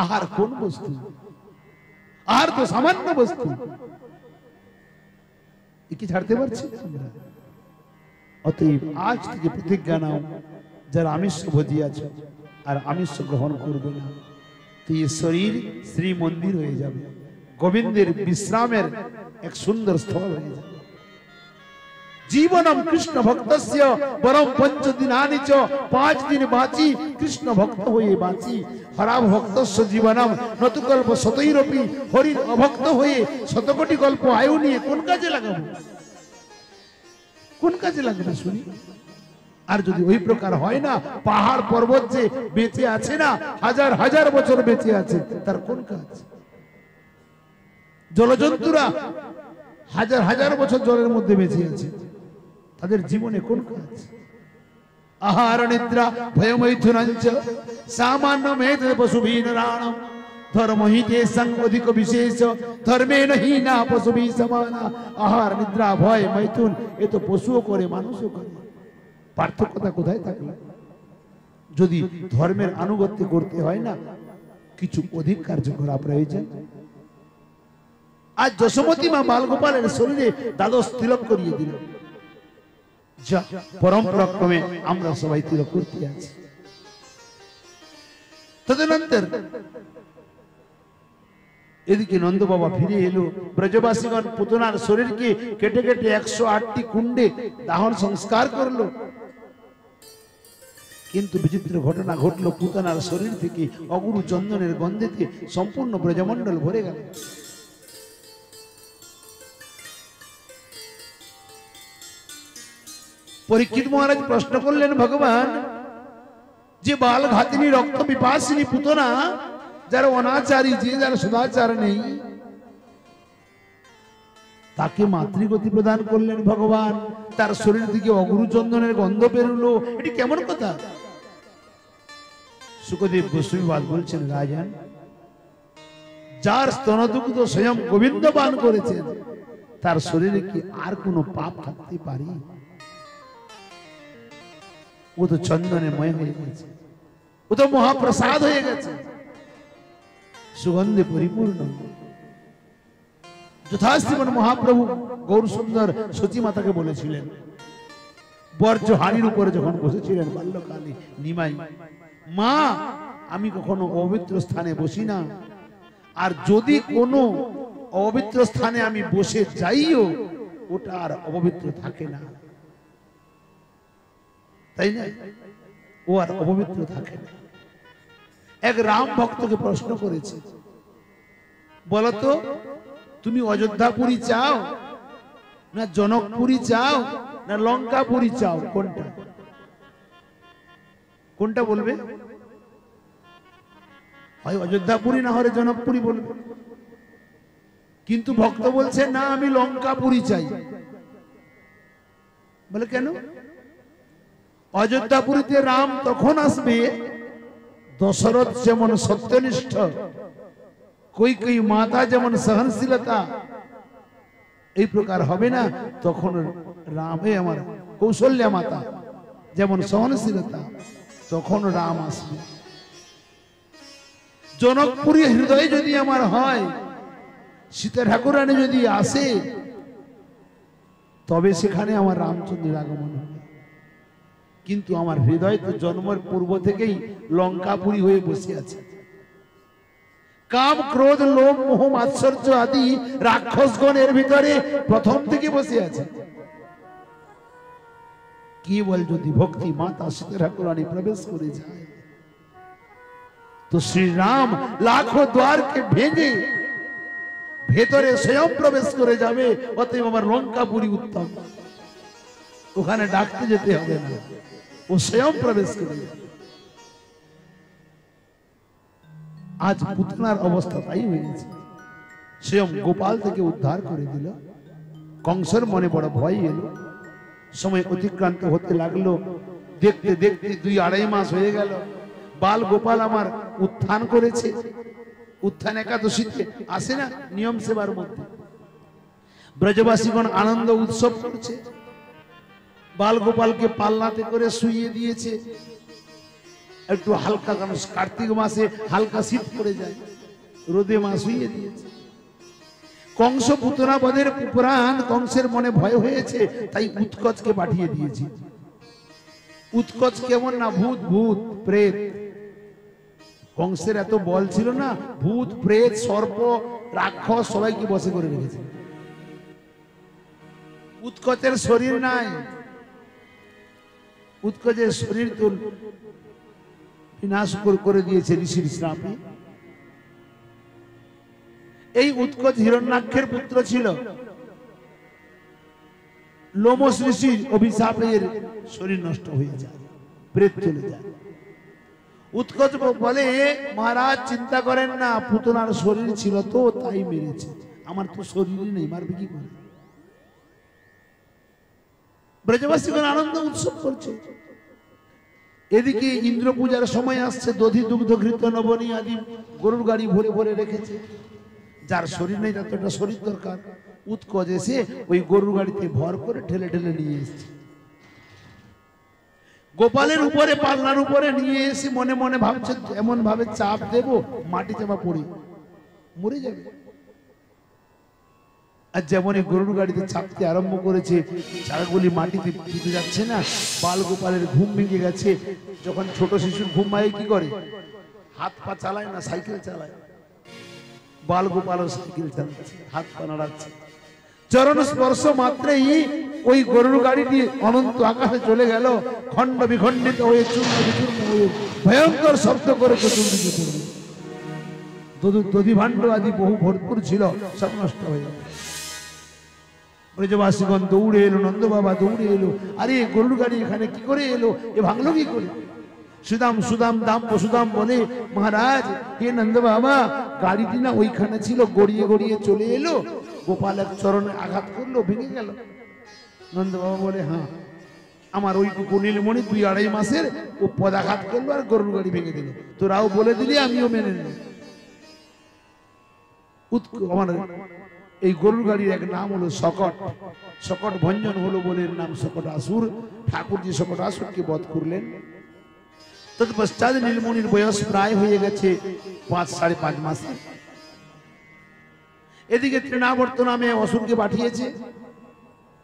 আহার কোন বস্তু? আহার তো সামান্য বস্তু, কি ছাড়তে পারছি আমরা? অতএব আজ থেকে প্রতিজ্ঞা নাও, যারা আমিষ ভোজি আছে আর আমিষ গ্রহণ করবে না, তো এই শরীর শ্রী মন্দির হয়ে যাবে, গোবিন্দের বিশ্রামের এক সুন্দর স্থল হয়ে যাবে। জীবনম কৃষ্ণ ভক্তস্য বরম পঞ্চদিনানি চ 5 দিন বাঁচি কৃষ্ণ ভক্ত হয়ে বাঁচি হরা ভক্তস্য জীবনম নতু কল্প শতৈরপি হরির অভক্ত হয়ে শতকোটি কল্প আয়ু নিয়ে কোন কাজে লাগাবো কোন কাজে লাগবে শুনি আর যদি ওই প্রকার হয় না পাহাড় পর্বত যে বেঁচে আছে না হাজার হাজার বছর বেঁচে আছে তার কোন কাজ জলজন্তুরা হাজার হাজার বছর জলের মধ্যে বেঁচে আছে তাদের জীবনে কোন কাজ আহার নিদ্রা ভয়মৈথুনঞ্চ সামান্য মেদ পশুভীন রাণম ধর্মহিতে সং অধিক বিশেষ ধর্মে নহি না পশুভী সমানা আহার নিদ্রা ভয় মৈথুন এ তো পশুও করে মানুষও করে পার্থক্যতা কোথায় থাকলো যদি ধর্মের আনুগত্য করতে হয় না কিছু অধিক কার্য করা প্রয়োজন আজ যশোমতী মা বালগোপালের শরীরে দ্বাদশ তিলক করিয়ে দিল যা পরম্পরাক্রমে আমরা সবাই তিলক করতে আছি তদনন্তর এদিকে নন্দ বাবা ফিরে এলো ব্রজবাসীগণ পুতনার শরীরকে কেটে কেটে 108টি কুণ্ডে দাহন সংস্কার করলো কিন্তু বিচিত্র ঘটনা ঘটলো পুতনার শরীর থেকে অগুরু চন্দনের গন্ধেতে সম্পূর্ণ ব্রজমণ্ডল ভরে গেল পরীক্ষিত মহারাজ প্রশ্ন করলেন ভগবান যে বাল ঘাতিনী রক্ত বিপাসিনী পুতনা যার অনাচারী যে যার সদাচার নেই তাকে মাতৃগতি প্রদান করলেন ভগবান তার শরীর থেকে অগুরু চন্দনের গন্ধ বেরোলো এটি কেমন কথা সুখদেব গোস্বামীবাদ বলছেন রাজন যার স্তনদুগ্ধ স্বয়ং গোবিন্দ পান করেছেন তার শরীরে কি আর কোনো পাপ থাকতে পারে ও তো চন্দনে ময় হয়ে গেছে ও তো মহাপ্রসাদ হয়ে গেছে সুগন্ধে পরিপূর্ণ যথাশ্রীমান মহাপ্রভু গৌর সুন্দর সচী মাতাকে বলেছিলেন বর্জ্য হাড়ির উপরে যখন বসেছিলেন বাল্যকালে নিমাই মা আমি কখনো অপবিত্র স্থানে বসি না আর যদি কোনো অপবিত্র স্থানে আমি বসে যাইও ওটা আর অপবিত্র থাকে না তাই না ও আর অপবিত্র থাকে না এক রাম ভক্তকে প্রশ্ন করেছে বলতো তুমি অযোধ্যাপুরী চাও না জনকপুরী চাও না লঙ্কাপুরী চাও কোনটা কোনটা বলবে হয় অযোধ্যাপুরী না হলে জনকপুরী বলবে কিন্তু ভক্ত বলছে না আমি লঙ্কাপুরী চাই বলে কেন অযোধ্যাপুরীতে রাম তখন আসবে দশরথ যেমন সত্যনিষ্ঠ কই মাতা যেমন সহনশীলতা এই প্রকার হবে না তখন রামে আমার কৌশল্যা মাতা যেমন সহনশীলতা তখন রাম আসবে জনকপুরী হৃদয় যদি আমার হয় সীতা ঠাকুরানী যদি আসে তবে সেখানে আমার রামচন্দ্রের আগমন হবে কিন্তু আমার হৃদয় তো জন্মের পূর্ব থেকেই লঙ্কাপুরী হয়ে বসে আছে কাম ক্রোধ লোভ মোহ মাৎসর্য আদি রাক্ষসগণের ভিতরে প্রথম থেকে বসে আছে কেবল যদি ভক্তি মাতা সীতা ঠাকুরানী প্রবেশ করে যায় তো শ্রীরাম লাখো দ্বারকে ভেঙে ভেতরে স্বয়ং প্রবেশ করে যাবে অতএব আমার লঙ্কাপুরী উত্তম ওখানে ডাকতে যেতে হবে না ও স্বয়ং প্রবেশ করে যাবে আজ পুতনার অবস্থা তাই হয়েছে স্বয়ং গোপাল থেকে উদ্ধার করে দিল কংসের মনে বড় ভয় এলো সময় অতিক্রান্ত হতে লাগলো দেখতে দেখতে 2-2.5 মাস হয়ে গেল বাল গোপাল আমার উত্থান করেছে উত্থান একাদশীতে আসে না নিয়ম সেবার মধ্যে ব্রজবাসীগণ আনন্দ উৎসব করছে বাল গোপালকে পাল্লাতে করে শুইয়ে দিয়েছে একটু হালকা কারণ কার্তিক মাসে হালকা শীত পড়ে যায় রোদে মা শুইয়ে দিয়েছে কংস পুতনা বধের পুরাণ কংসের মনে ভয় হয়েছে তাই উৎকচকে পাঠিয়ে দিয়েছি উৎকচ কেমন না ভূত ভূত প্রেত কংসের এত বল ছিল না ভূত প্রেত সর্প রাক্ষস সবাইকে বসে করে রেখেছে উৎকচের শরীর নাই, উৎকচের শরীর তো বিনাশ করে দিয়েছে ঋষির শ্রাপে। এই উৎকচ হিরণ্যাক্ষের পুত্র ছিল, লোমস ঋষির অভিশাপে এর শরীর নষ্ট হয়ে যায়, প্রেত চলে যায়। উৎকচ বলে, মহারাজ চিন্তা করেন না, পুতনার শরীর ছিল তো তাই মেরেছে, আমার তো শরীরই নেই, মারবে কি করে। ব্রজবাসীগণ আনন্দ উৎসব করছে। এদিকে ইন্দ্র পূজার সময় আসছে, দধি দুগ্ধ ঘৃত নবনী আদি গরুর গাড়ি ভরে ভরে রেখেছে। যার শরীর নেই তার তো একটা শরীর দরকার। উৎকচ এসে ওই গরুর গাড়িতে ভর করে ঠেলে ঠেলে নিয়ে এসছে। গোপালের উপরে, পালনার উপরে নিয়ে এসে মনে মনে ভাবছে এমন ভাবে চাপ দেব মাটি চাপা পড়ি মরে যাবে। আর যেমন এই গরুর গাড়িতে চাপতে আরম্ভ করেছে, চাকাগুলি মাটিতে পুঁতে যাচ্ছে না। বাল গোপালের ঘুম ভেঙে গেছে। যখন ছোট শিশুর ঘুম ভাঙে কি করে? হাত পা চালায় না, সাইকেল চালায়। বাল গোপাল সাইকেল চালাচ্ছে, হাত পা নাড়াচ্ছে। চরণ স্পর্শ মাত্রেই ওই গরুর গাড়িটি অনন্ত আকাশে চলে গেল, খণ্ড বিখণ্ডিত হয়ে চূর্ণ বিচূর্ণ হয়ে ভয়ঙ্কর শব্দ করে চতুর্দিকে পড়ল। দধি ভাণ্ড আদি বহু ভরপুর ছিল, সব নষ্ট হয়ে গেল। ব্রজবাসীগণ দৌড়ে এলো, নন্দ বাবা দৌড়ে এলো। আরে গরুর গাড়ি এখানে কি করে এলো, এ ভাঙলো কি করে? সুদাম সুদাম দাম বসুদাম বলে, মহারাজ হে নন্দ বাবা, গাড়িটি না ওইখানে ছিল, গড়িয়ে গড়িয়ে চলে এলো, গোপাল এক চরণে আঘাত করলো, ভেঙে গেল। নন্দ বাবা বলে, হ্যাঁ আমার ওইটুকু নীলমণি 2-2.5 মাসের ও পদাঘাত করলো আর গরুর গাড়ি ভেঙে দিল, তোরাও বলে দিলি আমিও মেনে নিলাম। আমার এই গরুর গাড়ির এক নাম হলো শকট। শকট ভঞ্জন হলো বলে এর নাম শকট আসুর। ঠাকুরজি শকট আসুরকে বধ করলেন। তৎপশ্চাৎ নীলমণির বয়স প্রায় হয়ে গেছে 5-5.5 মাস। এদিকে তৃণাবর্ত নামে অসুরকে পাঠিয়েছে।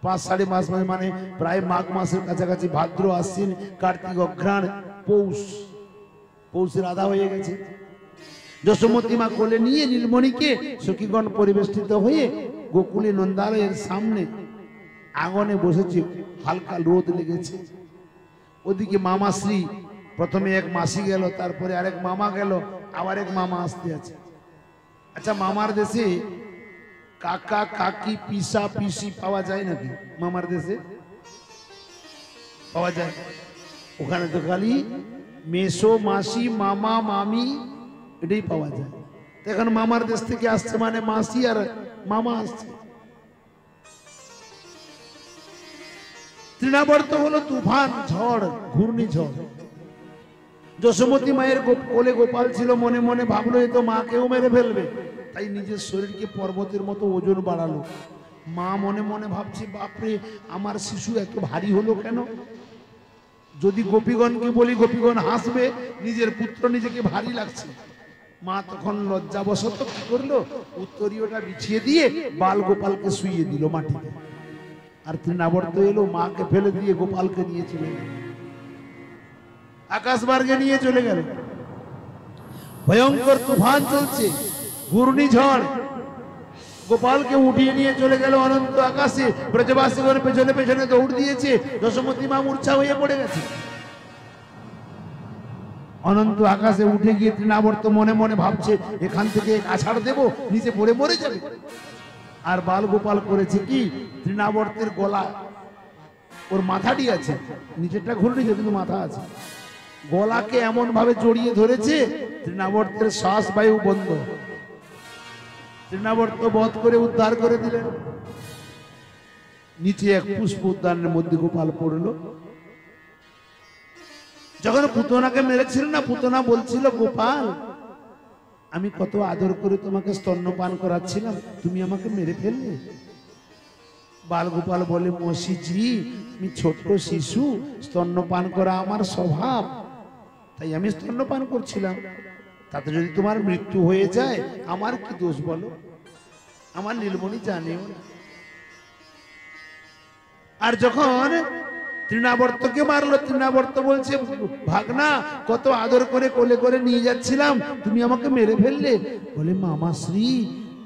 5-5.5 মাস মানে প্রায় মাঘ মাসের কাছাকাছি, ভাদ্র আশ্বিন কার্তিক অঘ্রাণ পৌষের আধা হয়ে গেছে। যশোমতী মা কোলে নিয়ে নীলমণিকে সখীগণ পরিবেষ্টিত হয়ে গোকুলে নন্দালয়ের সামনে আগুনে বসেছে। হালকা রোদ লেগেছে। ওদিকে মামাশ্রী, প্রথমে এক মাসি গেল, তারপরে আরেক মামা গেল, আবার এক মামা আসতে আছে। আচ্ছা, মামার দেশে কাকা কাকি পিসা পিসি পাওয়া যায় নাকি? মামার দেশে পাওয়া যায়। ওখানে তো খালি মেসো মাসি মামা মামি এটাই পাওয়া যায়। এখন মামার দেশ থেকে আসছে মানে মাসি আর মামা আসছে। তৃণাবর্ত হলো তুফান, ঝড়, ঘূর্ণিঝড়। যশোমতী মায়ের কোলে গোপাল ছিল, মনে মনে ভাবলো এ তো মাকেও মেরে ফেলবে, তাই নিজের শরীরকে পর্বতের মতো ওজন বাড়ালো। মা মনে মনে ভাবছে, বাপরে আমার শিশু এত ভারী হলো কেন? যদি গোপীগণকে বলি গোপীগণ হাসবে, নিজের পুত্র নিজেকে ভারী লাগছে। মা তখন লজ্জাবশত কি করলো, উত্তরীয়টা বিছিয়ে দিয়ে বাল গোপালকে শুইয়ে দিল মাটিতে। আর তৃণাবর্ত এলো, মাকে ফেলে দিয়ে গোপালকে নিয়ে চলে গেল, আকাশ মার্গে নিয়ে চলে গেল। ভয়ঙ্কর তুফান চলছে, ঘূর্ণিঝড়। গোপালকে উঠিয়ে নিয়ে চলে গেল অনন্ত আকাশে। ব্রজবাসীগণ পেছনে পেছনে দৌড় দিয়েছে। যশোমতী মা মূর্ছা হয়ে পড়ে গেছে। অনন্ত আকাশে উঠে গিয়ে তৃণাবর্ত মনে মনে ভাবছে, এখান থেকে আছাড় দেব, নিচে পড়ে মরে যাবে। আর বাল গোপাল করেছে কি, তৃণাবর্তের গলা, ওর মাথাটি আছে, নিচেরটা ঘূর্ণিছে কিন্তু মাথা আছে, গলাকে এমন ভাবে জড়িয়ে ধরেছে তৃণাবর্তের শ্বাস বায়ু বন্ধ। তৃণাবর্ত বধ করে উদ্ধার করে দিলেন। নিচে এক পুষ্প উদ্যানের মধ্যে গোপাল পড়লো। যখন পুতনাকে মেরেছিল না, পুতনা বলছিল, গোপাল আমি কত আদর করে তোমাকে স্তন্যপান করাচ্ছিলাম, তুমি আমাকে মেরে ফেললে। বাল গোপাল বলে, মসিজি আমি ছোট্ট শিশু, স্তন্যপান করা আমার স্বভাব, তাই আমি স্তন্যপান করছিলাম। তাতে যদি তোমার মৃত্যু হয়ে যায় আমার কি দোষ বলো? আমার নীলমণি জানেও না। আর যখন তৃণাবর্তকে মারলো, তৃণাবর্ত বলছে, ভাগনা কত আদর করে কোলে করে নিয়ে যাচ্ছিলাম, তুমি আমাকে মেরে ফেললে। বলে, মামাশ্রী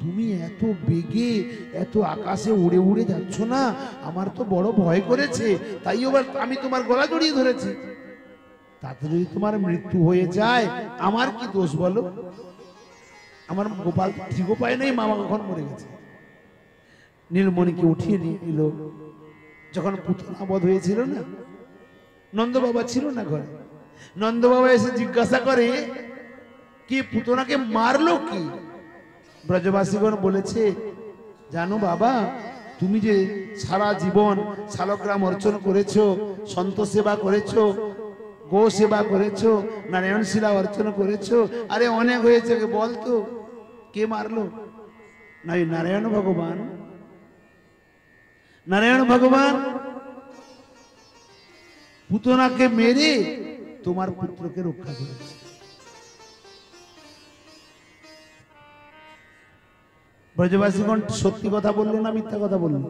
তুমি এত বেগে এত আকাশে উড়ে উড়ে যাচ্ছ না, আমার তো বড় ভয় করেছে, তাই এবার আমি তোমার গলা জড়িয়ে ধরেছি। তাতে যদি তোমার মৃত্যু হয়ে যায় আমার কি দোষ বলো? আমার গোপাল ঠিক পায় নাই, মামা কখন মরে গেছে। নীলমণিকে উঠিয়ে নিয়ে এলো। যখন পুতনা বধ হয়েছিল না, নন্দ বাবা ছিল না ঘরে। নন্দ বাবা এসে জিজ্ঞাসা করে কি পুতনাকে মারলো কি? ব্রজবাসীগণ বলেছে, জানো বাবা, তুমি যে সারা জীবন শালগ্রাম অর্চন করেছো, সন্ত সেবা করেছো, গো সেবা করেছো, নারায়ণ শিলা অর্চন করেছো, আরে অনেক হয়েছে, বলতো কে মারলো? না, নারায়ণ ভগবান। নারায়ণ ভগবান পুতনাকে মেরে তোমার পুত্রকে রক্ষা করেছে। ব্রজবাসীগণ সত্যি কথা বললো না মিথ্যা কথা বললো?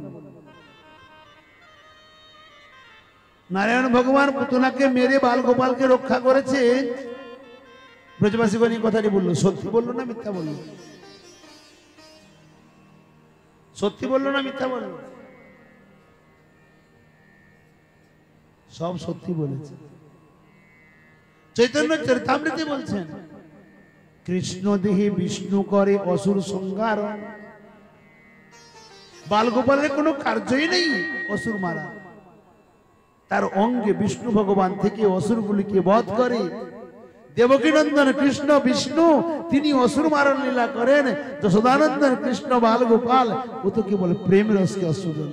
নারায়ণ ভগবান পুতনাকে মেরে বাল গোপালকে রক্ষা করেছে। ব্রজবাসীগণ এই কথাটি বললো, সত্যি বললো না মিথ্যা বললো? সত্যি বললো না মিথ্যা বললো? সব সত্যি বলেছে। চৈতন্য চরিতামৃতে বলছেন, কৃষ্ণ দেহে বিষ্ণু করে অসুর সংহার। বালগোপালের কোনো কার্যই নেই অসুর মারা, তার অঙ্গে বিষ্ণু ভগবান থেকে অসুরগুলিকে বধ করে। দেবকী নন্দন কৃষ্ণ বিষ্ণু তিনি অসুর মারণ লীলা করেন। যশোদানন্দন কৃষ্ণ বালগোপাল ও তো কেবল প্রেম রসকে অসুদন।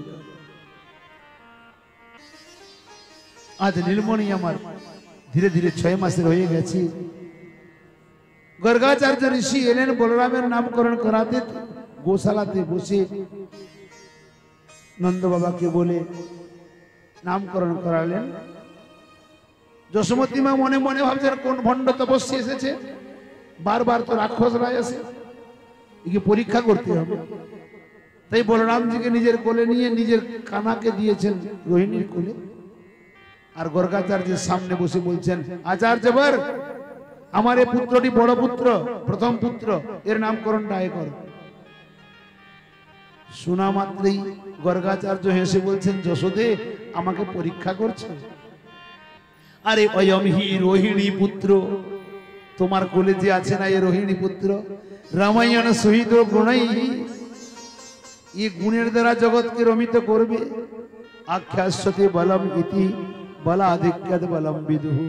আজ নীলমণি আমার ধীরে ধীরে 6 মাসের হয়ে গেছে। গর্গাচার্য ঋষি এলেন বলরামের নামকরণ করাতে, গোশালাতে বসে নন্দ বাবাকে বলে নামকরণ করালেন। যশোমতী মা মনে মনে ভাবছেন কোন ভণ্ড তপস্বী এসেছে, বারবার তো রাক্ষসরা এসে, একে পরীক্ষা করতে হবে। তাই বলরামজিকে নিজের কোলে নিয়ে নিজের কানাকে দিয়েছেন রোহিণীর কোলে, আর গর্গাচার্যের সামনে বসে বলছেন, আচার্যবর আমার এই পুত্রটি বড় পুত্র, প্রথম পুত্র, এর নামকরণটা আয় কর। শোনা মাত্রই গর্গাচার্য হেসে বলছেন, যশোদে আমাকে পরীক্ষা করছো? আরে অয়ম হি রোহিণী পুত্র, তোমার কোলে যে আছে না এ রোহিণী পুত্র, রামায়ণ সহিত গুণাই, এই গুণের দ্বারা জগৎকে রমিত করবে। আখ্যাস্যতে বলম ইতি বলাধিক্যাত বলম বিদুঃ,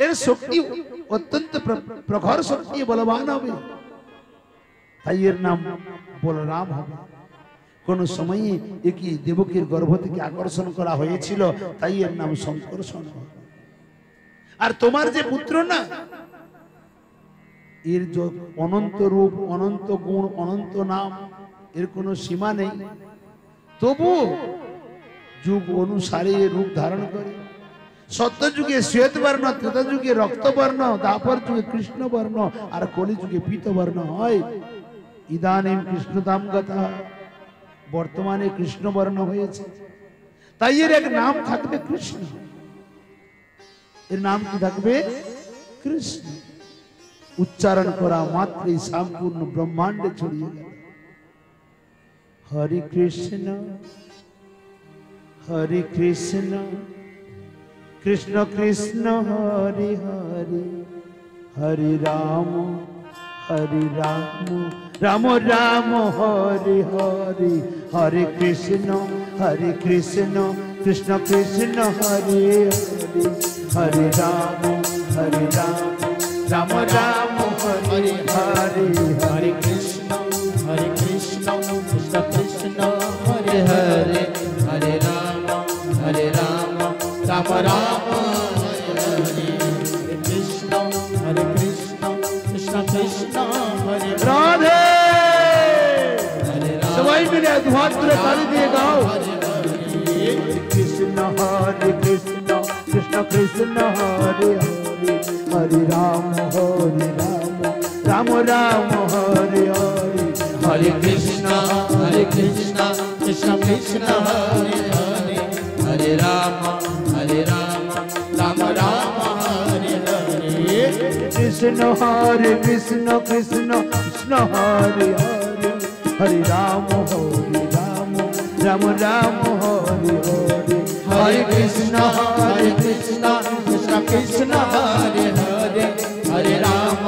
এর শক্তি অত্যন্ত প্রখর শক্তি, বলবান হবে, তাই এর নাম বলরাম হবে। কোন সময়ে একই দেবকীর গর্ভ থেকে আকর্ষণ করা হয়েছিল, তাই এর নাম শঙ্কর্ষণ হবে। আর তোমার যে পুত্র না, এর অনন্ত রূপ, অনন্ত গুণ, অনন্ত নাম, এর কোনো সীমা নেই, তবু যুগ অনুসারে রূপ ধারণ করে। সত্য যুগে শ্বেত বর্ণ, ত্রেতা যুগে রক্তবর্ণ, দাপর যুগে কৃষ্ণ বর্ণ, আর কলি যুগে পীত বর্ণ হয়। ইদানীম কৃষ্ণতাম গতা, বর্তমানে কৃষ্ণ বর্ণ হয়েছে, তাই এর এক নাম থাকবে কৃষ্ণ। এর নাম কি থাকবে? কৃষ্ণ। উচ্চারণ করা মাত্রই সম্পূর্ণ ব্রহ্মাণ্ডে ছড়িয়ে গেল। হরে কৃষ্ণ হরে কৃষ্ণ কৃষ্ণ কৃষ্ণ হরে হরে, হরে রাম হরে রাম রাম রাম হরে হরে, হরে কৃষ্ণ কৃষ্ণ কৃষ্ণ হরে হরে, হরে রাম রাম রাম হরে হরে, हरे कृष्ण कृष्ण कृष्ण हरे हरे, हरे राम राम राम हरे हरे, हरे कृष्ण कृष्ण कृष्ण हरे राधे। हरे राम। सबाई मिले हाथ तुले ताली दिए गाओ। कृष्ण कृष्ण कृष्ण हरे हरे, हरे राम राम राम हरे हरे, हरे कृष्ण कृष्ण कृष्ण हरे हरे, हरे राम राम राम हरे हरे, कृष्ण कृष्ण कृष्ण कृष्ण हरे हरे हरे राम राम राम हरे हरे हरे कृष्ण कृष्ण कृष्ण हरे हरे हरे राम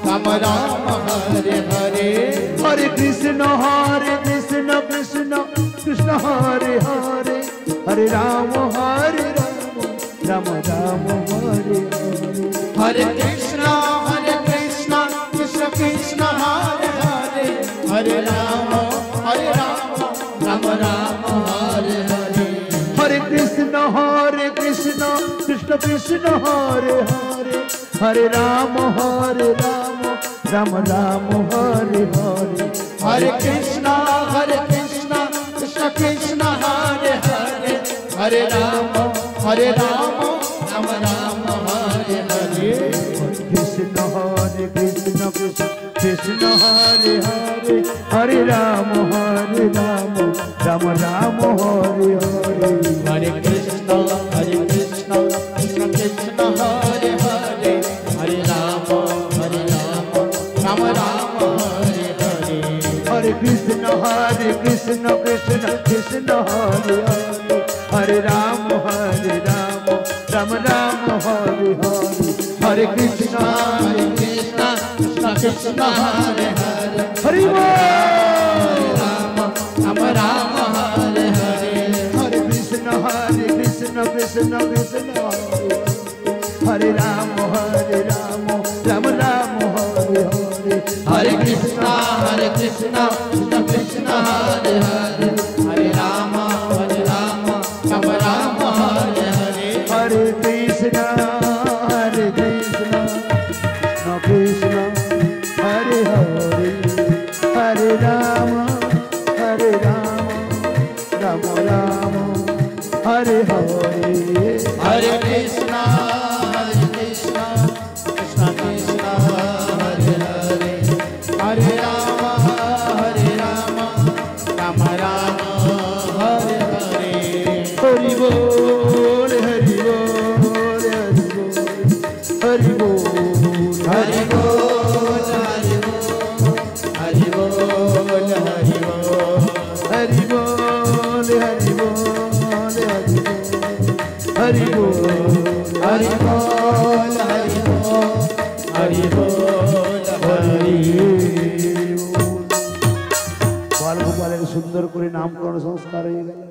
राम राम हरे हरे हरे कृष्ण कृष्ण कृष्ण हरे हरे हरे राम राम राम हरे हरे हरे कृष्ण कृष्ण कृष्ण हरे हरे हरे राम राम राम हरे हरे हरे कृष्ण कृष्ण कृष्ण हरे हरे हरे राम राम राम हरे हरे हरे कृष्ण कृष्ण कृष्ण हरे हरे हरे राम राम राम हरे हरे कृष्ण कृष्ण कृष्ण हरे हरे हरे राम राम राम हरे हरे हरे कृष्ण कृष्ण कृष्ण हरे हरे हरे राम राम हरे हरे हरे कृष्ण कृष्ण कृष्ण हरे हरे हरे राम राम हरे हरे हरे कृष्ण कृष्ण कृष्ण हरे हरे हरि राम राम हरे हरे हरे कृष्ण कृष्ण कृष्ण हरे राम राम हरे हरे हरे कृष्ण कृष्ण कृष्ण हरे हरे हरे राम राम हरे हरे हरे कृष्ण कृष्ण हरे हरे हरे राम राम राम हरे हरे हरे कृष्ण कृष्ण कृष्ण हरे हरे हरे राम राम हरे हरे हरि बोल हरि बोल हरि बोल हरि बोल हरि बोल हरि बोल हरि बोल हरि बोल हरि बोल हरि बोल हरि बोल हरि बोल हरि बाल गोपालेर सुंदर करे नामकरण संस्कार হয়ে গেল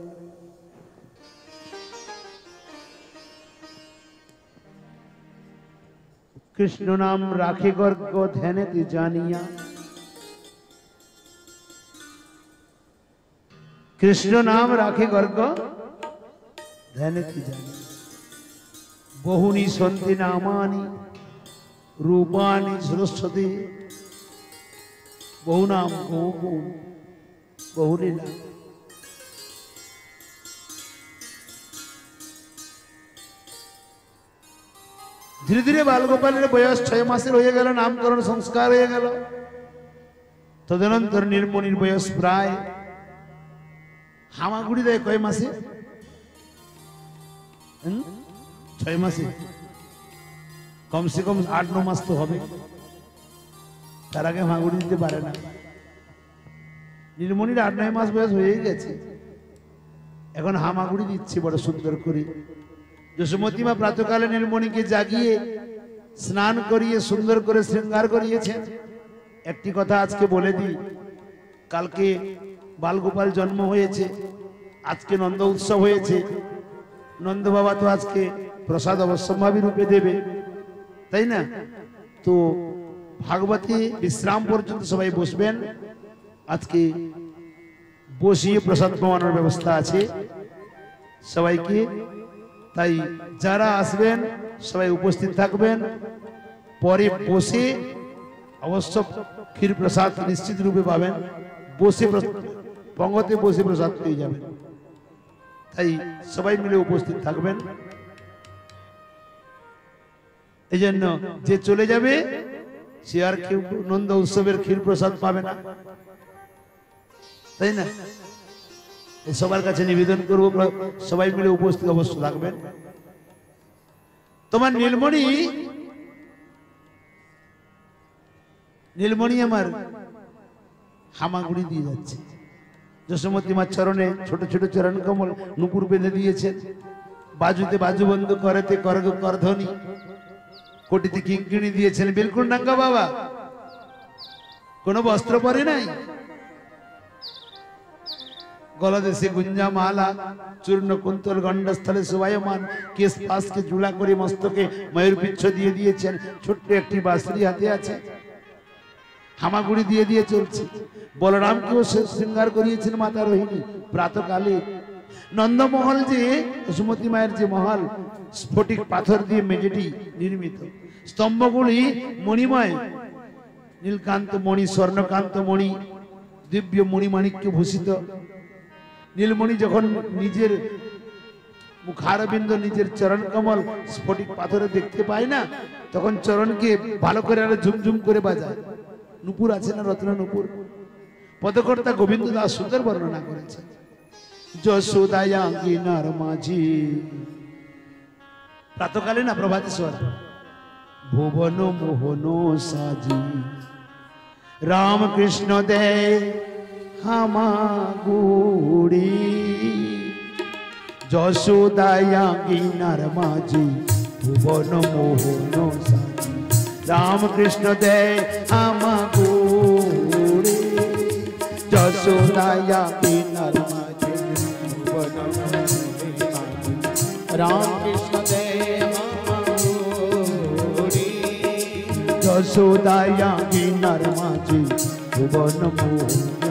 कृष्ण नाम राखे गर्ग ध्याने ती जानिया कृष्ण नाम राखे गर्ग ध्याने ती जानिया बहुनी सन्ति नामानि रूपानि सरस्वती बहु नाम बहु बहुलीला धीरे धीरे बालगोपालेर बयस 6 मासेर হয়ে গেল नामकरण संस्कार হয়ে গেল तदनंतर नीलमणिर बयस प्राय हामागुड़ी देয় কয় মাসে 6 মাসে कम से कम 8-9 মাস তো হবে তার আগে হামাগুড়ি দিতে পারে না নীলমণির 8-9 মাস বয়স হয়ে গেছে এখন হামাগুড়ি দিচ্ছে বড় সুন্দর করে যশোমতী মা প্রাতকালে নীলমণিকে জাগিয়ে স্নান করিয়ে সুন্দর করে শৃঙ্গার করিয়েছেন একটি কথা আজকে বলে দিই কালকে বালগোপাল জন্ম হয়েছে আজকে নন্দ উৎসব হয়েছে নন্দ বাবা তো আজকে প্রসাদ অবশ্যম্ভাবী রূপে দেবে তাই না তো ভাগবতী বিশ্রাম পর্যন্ত সবাই বসবেন আজকে বসিয়ে প্রসাদ পাওয়ানোর ব্যবস্থা আছে সবাইকে তাই যারা আসবেন সবাই উপস্থিত থাকবেন পরে বসে অবশ্য ক্ষীর প্রসাদ নিশ্চিত রূপে পাবেন বসে পঙ্গতে বসে প্রসাদ পেয়ে যাবেন তাই সবাই মিলে উপস্থিত থাকবেন এজন্য যে চলে যাবে সে আর কেউ নন্দ উৎসবের ক্ষীর প্রসাদ পাবে না তাই না সবার কাছে নিবেদন করব সবাই মিলে উপস্থিত অবশ্য থাকবেন তোমার নীলমণি নীলমণি আমার হামাগুড়ি দিয়ে যাচ্ছে। যশোমতী মার চরণে ছোট ছোট চরণ কমল নুপুর বেঁধে দিয়েছেন। বাজুতে বাজু বন্ধ করেতে করগ করধ্বনি, কোটিতে কিঙ্কিণী দিয়েছেন। বিলকুল ডাঙ্গা বাবা কোনো বস্ত্র পরে নাই, গলাদেশে গুঞ্জা মালা, চূর্ণ কুন্তল গণ্ডস্থলে শোভায়মান, কেশ পাশকে জুলা করে মস্তকে ময়ূর পিচ্ছ দিয়ে দিয়েছেন। ছোট্ট একটি বাঁশরি হাতে আছে, হামাগুড়ি দিয়ে দিয়ে চলছে। বলরামকেও শৃঙ্গার করিয়েছেন মাতা রোহিণী। প্রাতকালে নন্দমহল যে সুমতি মায়ের যে মহল, স্ফটিক পাথর দিয়ে মেঝেটি নির্মিত, স্তম্ভগুলি মণিময়, নীলকান্ত মণি, স্বর্ণকান্ত মণি, দিব্য মণিমাণিক্য ভূষিত। নীলমণি যখন নিজের মুখারবিন্দ, নিজের চরণ কমল স্ফটিক পাথরে দেখতে পায় না, তখন চরণকে ভালো করে আরো ঝুমঝুম করে বাজায়। নুপুর আছে না, রত্ন নুপুর। পদকর্তা গোবিন্দ দাস সুন্দর বর্ণনা করেছেন। যশোদায়াঙ্গিনার মাঝি, প্রাতকালে না প্রভাতেশ্বর, ভুবন মোহন সাজি, রামকৃষ্ণ দে হামাগুড়ি। যশোদায়াঙ্গিনার মাঝি, ভুবন মোহন সাজি, রামকৃষ্ণ দে হামাগুড়ি। যশোদায়াঙ্গিনার মাঝি, ভুবন মোহন সাজি, রামকৃষ্ণ দেব যশোদায়াঙ্গিনার মাঝি, ভুবন মোহন